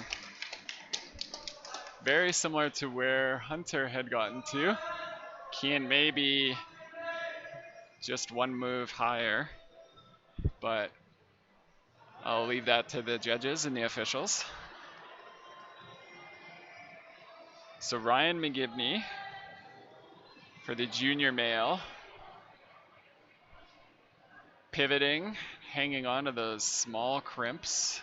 Very similar to where Hunter had gotten to. Kian maybe just one move higher, but I'll leave that to the judges and the officials. So Ryan McGibney for the junior male. Pivoting, hanging on to those small crimps.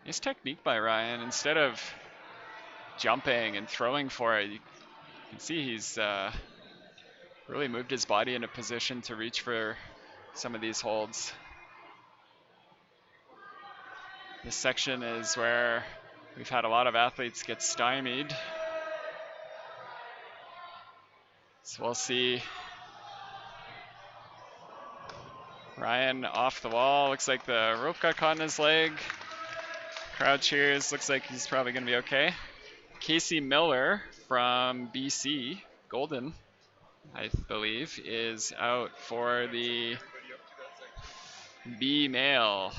Nice technique by Ryan. Instead of jumping and throwing for it, you can see he's really moved his body in a position to reach for some of these holds. This section is where we've had a lot of athletes get stymied. So we'll see Ryan off the wall. Looks like the rope got caught in his leg. Crowd cheers. Looks like he's probably going to be okay. Casey Miller from BC, Golden, I believe, is out for the B male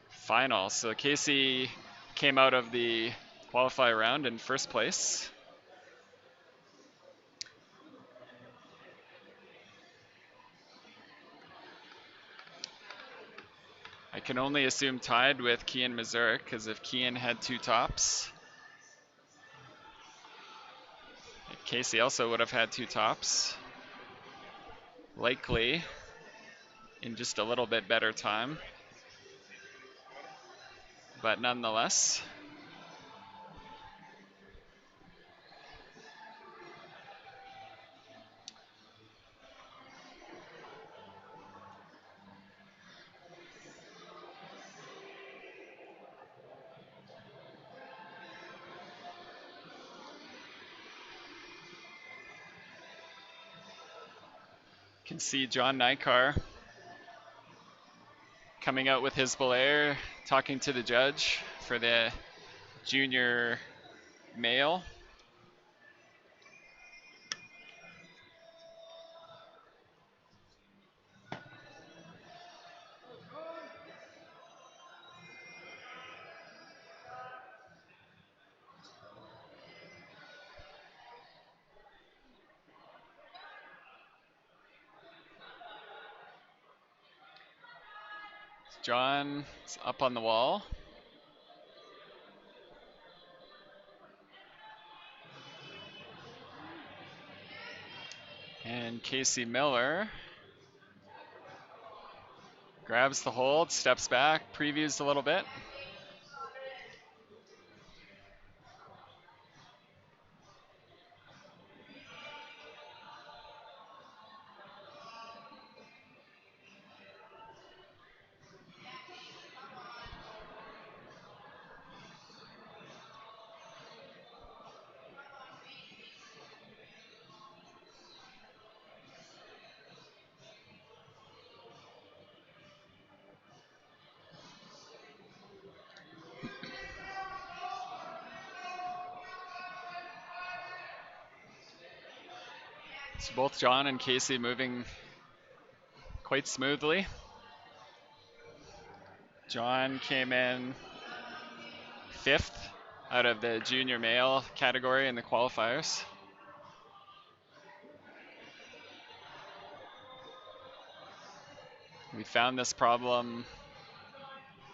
final. So Casey came out of the qualifier round in first place. I can only assume tied with Kian Mazurek, because if Kian had 2 tops, Casey also would have had 2 tops. Likely in just a little bit better time. But nonetheless, Can see John Nykar coming out with his belayer, talking to the judge for the junior male. John is up on the wall. And Casey Miller grabs the hold, steps back, previews a little bit. So both John and Casey moving quite smoothly. John came in 5th out of the junior male category in the qualifiers. We found this problem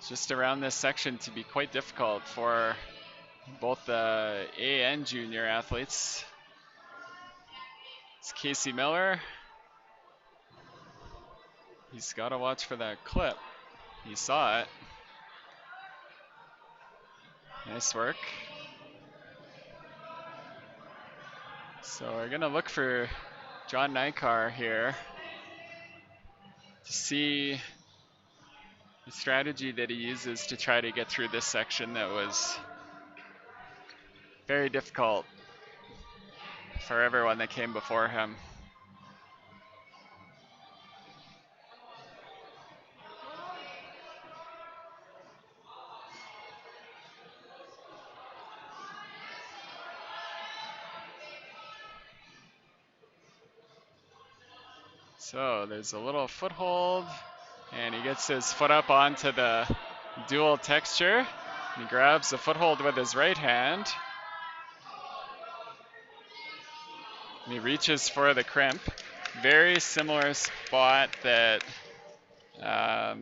just around this section to be quite difficult for both the A and junior athletes. It's Casey Miller. He's got to watch for that clip. He saw it. Nice work. So we're going to look for John Nykar here to see the strategy that he uses to try to get through this section that was very difficult for everyone that came before him. So there's a little foothold, and he gets his foot up onto the dual texture. He grabs the foothold with his right hand. And he reaches for the crimp. Very similar spot that a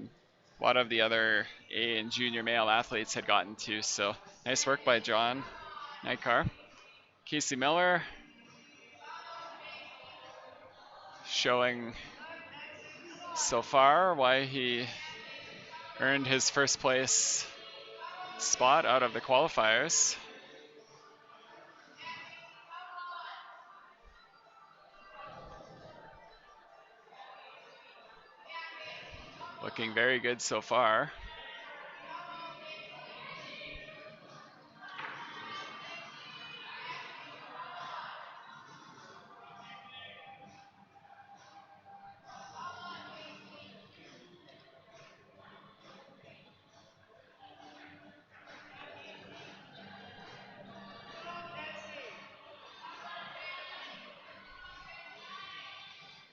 lot of the other A and junior male athletes had gotten to. So nice work by John Nykar. Casey Miller showing so far why he earned his first place spot out of the qualifiers. Looking very good so far.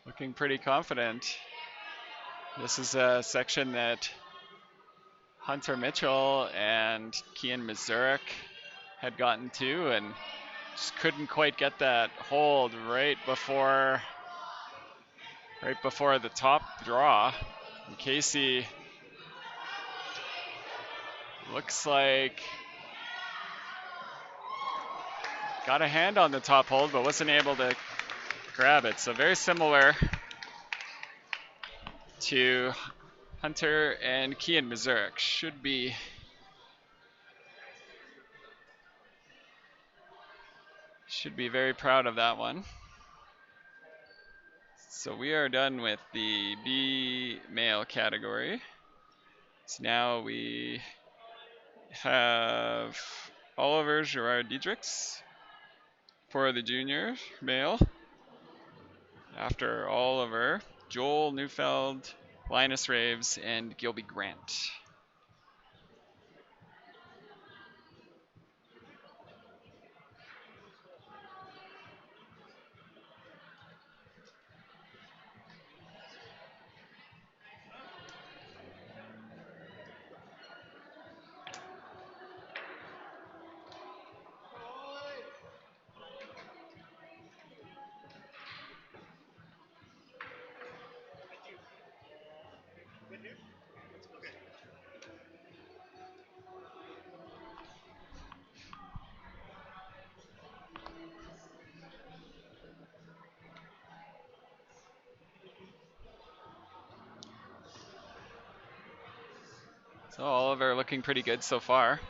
Looking pretty confident. This is a section that Hunter Mitchell and Kian Mazurek had gotten to and just couldn't quite get that hold right before the top draw. And Casey looks like got a hand on the top hold but wasn't able to grab it. So very similar to Hunter and Kian Mazurek. Should be very proud of that one. So we are done with the B male category. So now we have Oliver Gerard Diedrichs for the junior male. after Oliver, Joel Neufeld, Linus Raves, and Gilby Grant. Thank you. Good news? Okay. So Oliver looking pretty good so far.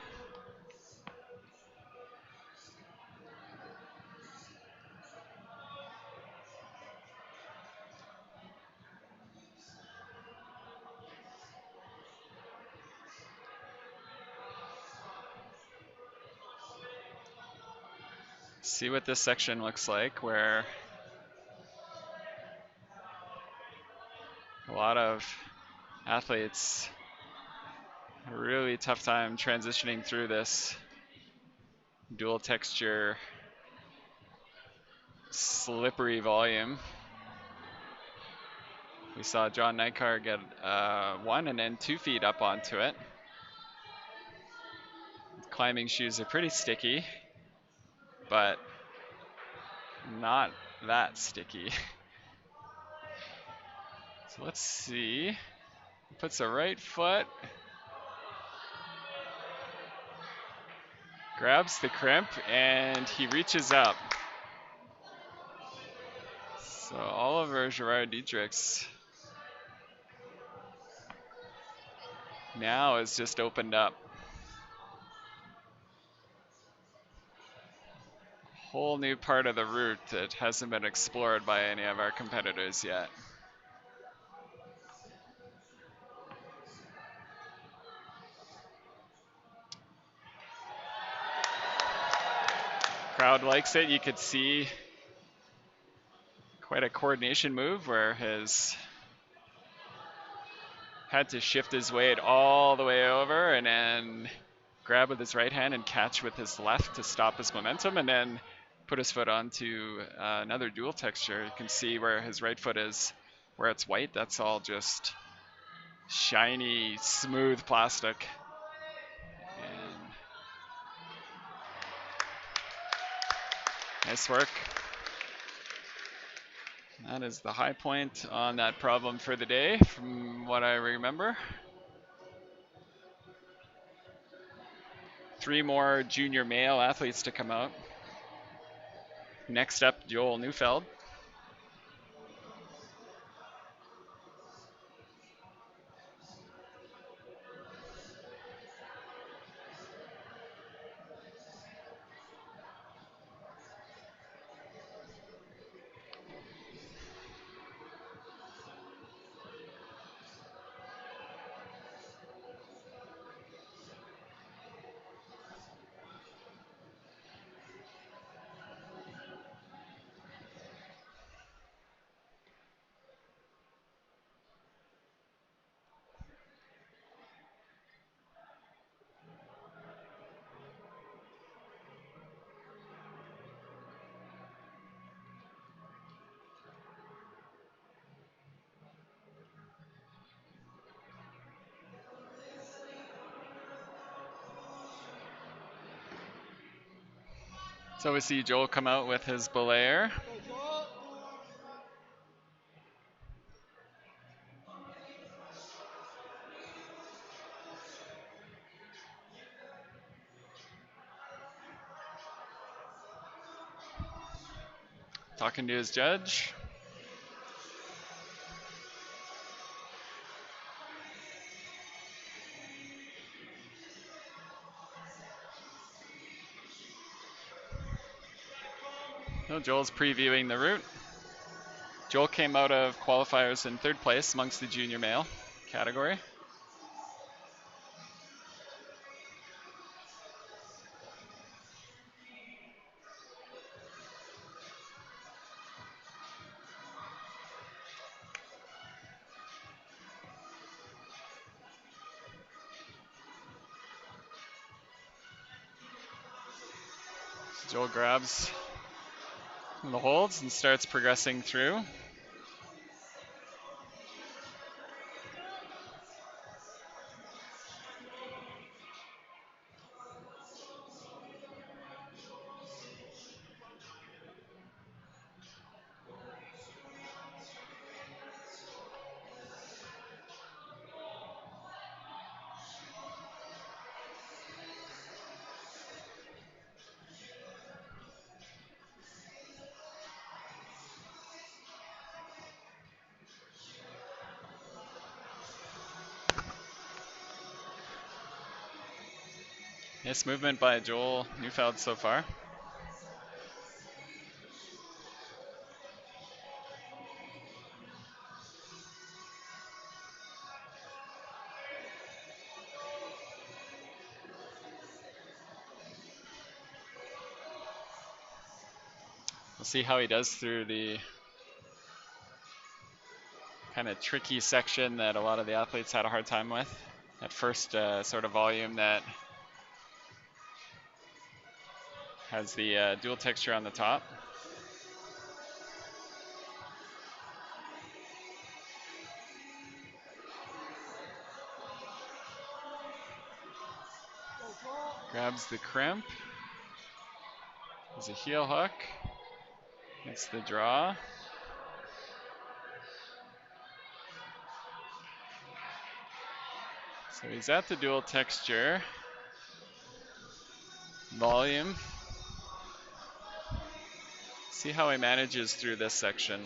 See what this section looks like, where a lot of athletes have a really tough time transitioning through this dual texture slippery volume. We saw John Nykar get 1 and then 2 feet up onto it. Climbing shoes are pretty sticky, but not that sticky. So let's see. Puts a right foot, grabs the crimp, and he reaches up. So Oliver Gerard Dietrichs now has just opened up. Whole new part of the route that hasn't been explored by any of our competitors yet. Crowd likes it. You could see quite a coordination move where his had to shift his weight all the way over and then grab with his right hand and catch with his left to stop his momentum, and then put his foot onto another dual texture. You can see where his right foot is, where it's white. That's all just shiny, smooth plastic. And nice work. That is the high point on that problem for the day, from what I remember. 3 more junior male athletes to come out. Next up, Joel Neufeld. So we see Joel come out with his belayer. Talking to his judge. So Joel's previewing the route. Joel came out of qualifiers in 3rd place amongst the junior male category. Joel grabs the holds and starts progressing through. Nice movement by Joel Neufeld so far. We'll see how he does through the kind of tricky section that a lot of the athletes had a hard time with. That first sort of volume that has the dual texture on the top. Grabs the crimp. There's a heel hook. It's the draw. So he's at the dual texture. Volume. See how he manages through this section.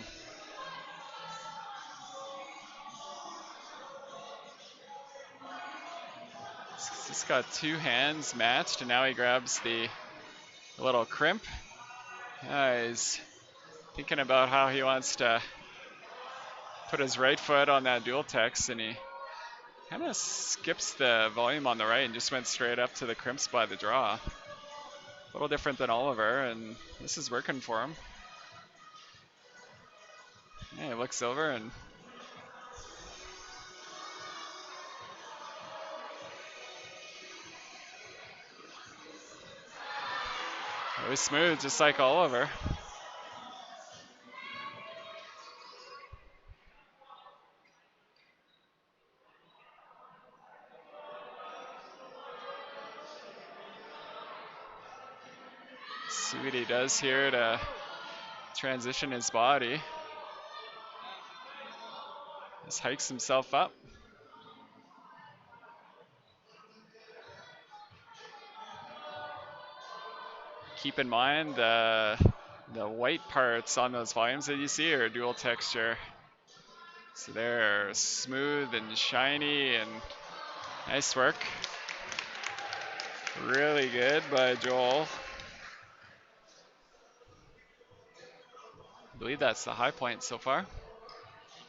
He's just got two hands matched, and now he grabs the little crimp. He's thinking about how he wants to put his right foot on that dual text, and he kind of skips the volume on the right and just went straight up to the crimps by the draw. A little different than Oliver, and this is working for him. Yeah, he looks over and really smooth, just like Oliver. See what he does here to transition his body. Just hikes himself up. Keep in mind the white parts on those volumes that you see are dual texture. So they're smooth and shiny and nice work. Really good by Joel. I believe that's the high point so far.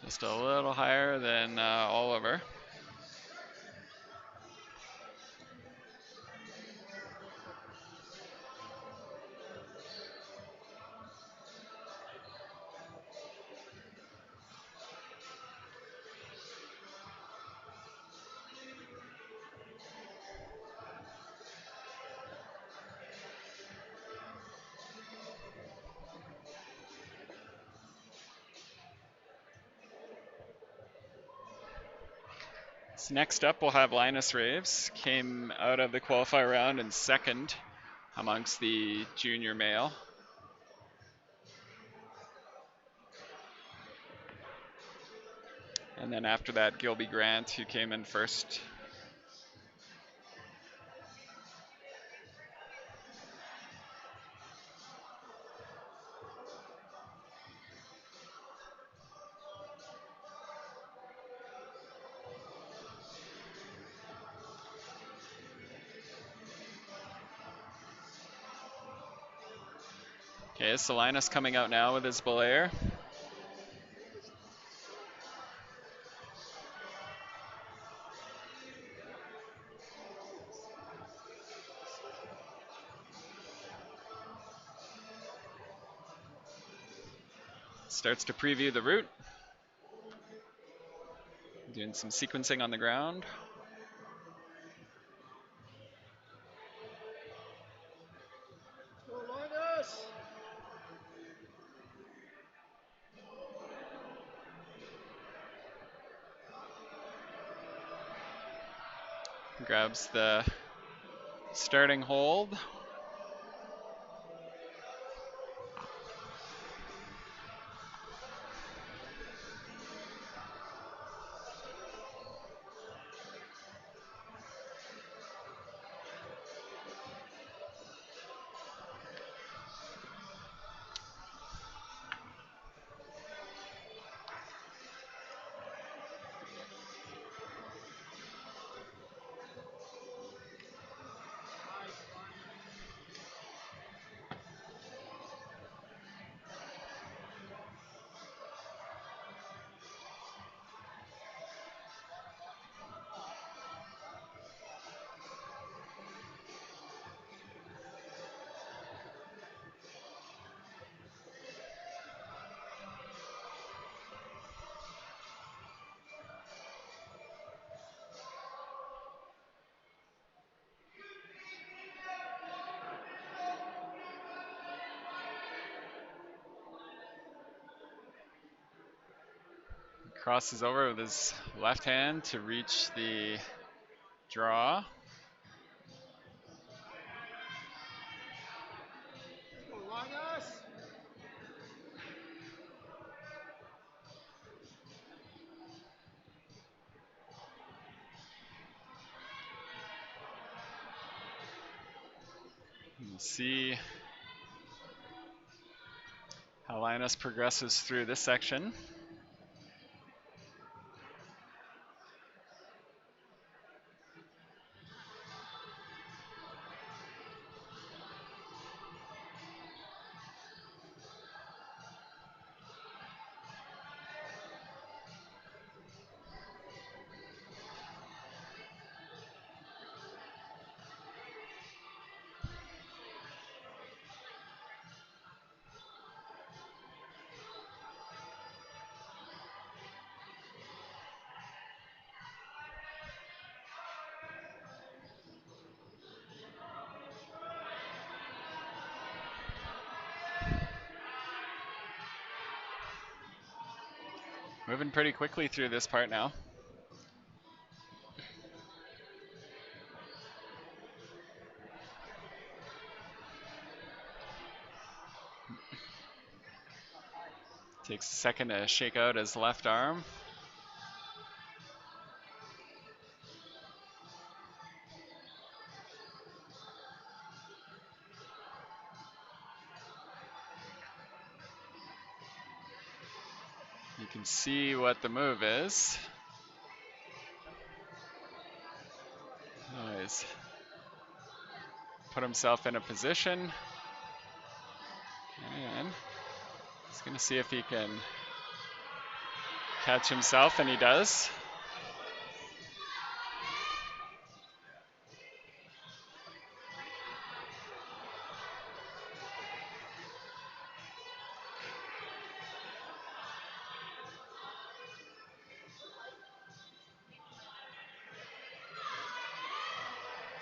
Just a little higher than Oliver. So next up, we'll have Linus Raves. Came out of the qualifier round in second amongst the junior male. And then after that, Gilby Grant, who came in first. Okay, so Linus coming out now with his belayer. Starts to preview the route. Doing some sequencing on the ground. grabs the starting hold. Crosses over with his left hand to reach the draw. We'll see how Linus progresses through this section. Moving pretty quickly through this part now. Takes a second to shake out his left arm. You can see what the move is. He's put himself in a position, and he's going to see if he can catch himself, and he does.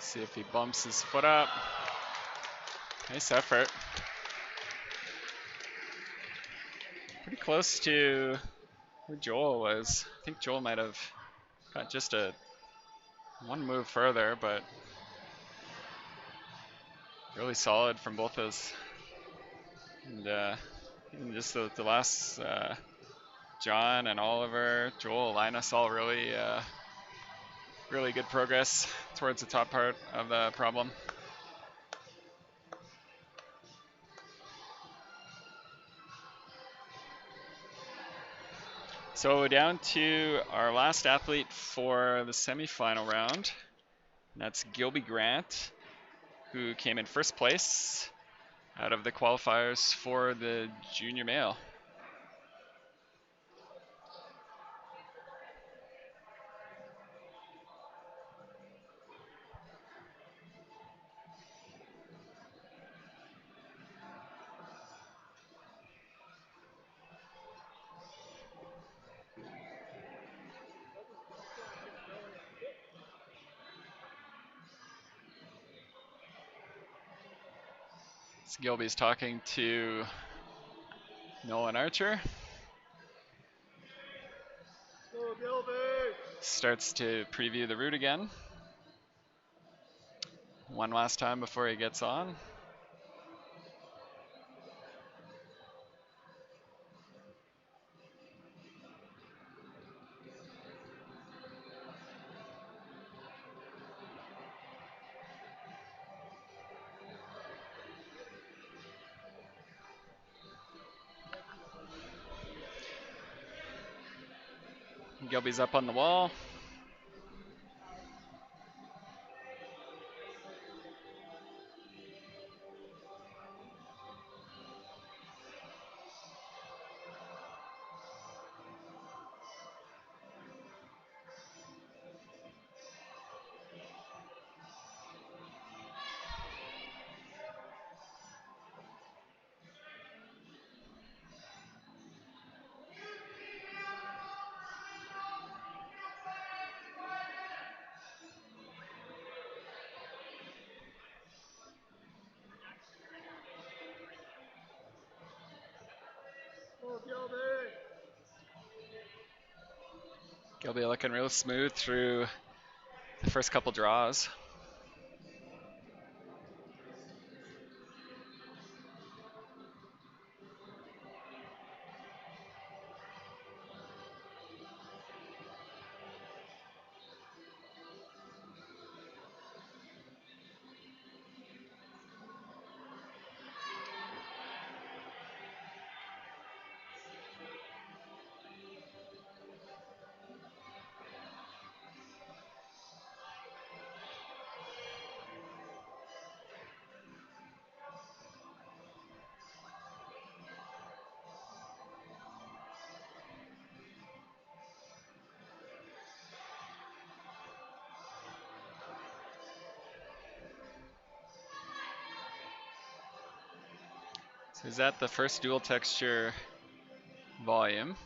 See if he bumps his foot up. Nice effort. Pretty close to where Joel was. I think Joel might have got just one move further, but really solid from both those. And even just the last John and Oliver, Joel, Linus, all really really good progress towards the top part of the problem. So down to our last athlete for the semifinal round. And that's Gilby Grant, who came in first place out of the qualifiers for the junior male. So Gilby's talking to Nolan Archer. Go, Gilby! Starts to preview the route again. one last time before he gets on. Gilby's up on the wall. Gilby looking real smooth through the first couple draws. So is that the first dual texture volume?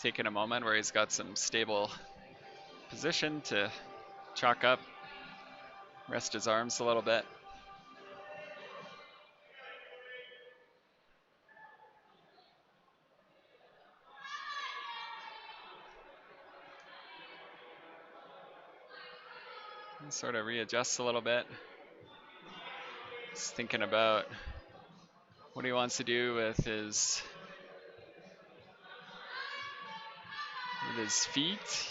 Taking a moment where he's got some stable position to chalk up, rest his arms a little bit. And sort of readjusts a little bit. He's thinking about what he wants to do with his feet.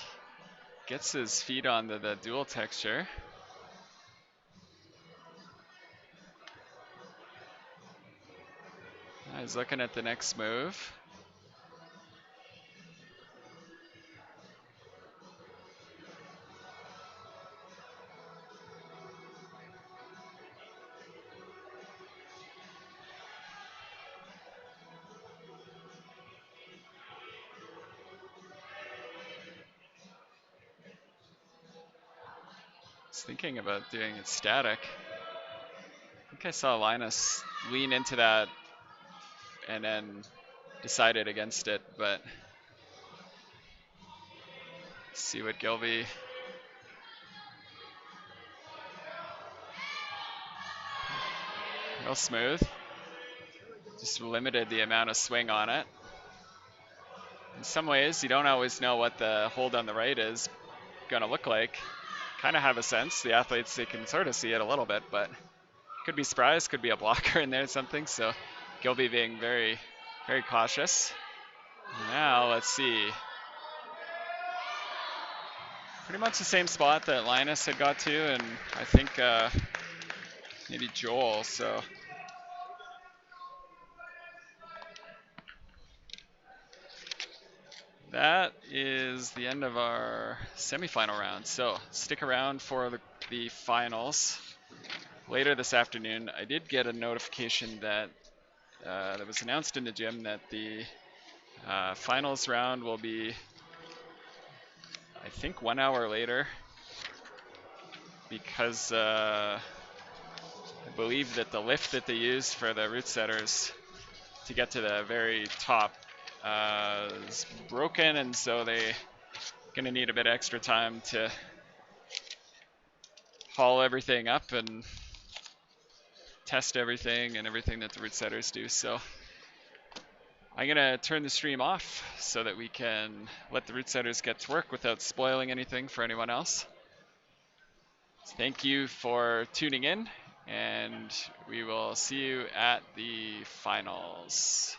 Gets his feet onto the dual texture. He's looking at the next move. He's thinking about doing it static. I think I saw Linus lean into that and then decided against it, but see what Gilby. Real smooth. Just limited the amount of swing on it. In some ways, you don't always know what the hold on the right is going to look like. Kind of have a sense. The athletes, they can sort of see it a little bit, but could be surprise, could be a blocker in there or something. So Gilby being very, very cautious. Now let's see. Pretty much the same spot that Linus had got to, and I think maybe Joel. So that is the end of our semifinal round. So stick around for the finals later this afternoon. I did get a notification that that was announced in the gym that the finals round will be, I think, 1 hour later, because I believe that the lift that they use for the root setters to get to the very top is broken, and so they're going to need a bit extra time to haul everything up and test everything and everything that the root setters do. So I'm gonna turn the stream off so that we can let the root setters get to work without spoiling anything for anyone else. Thank you for tuning in, and we will see you at the finals.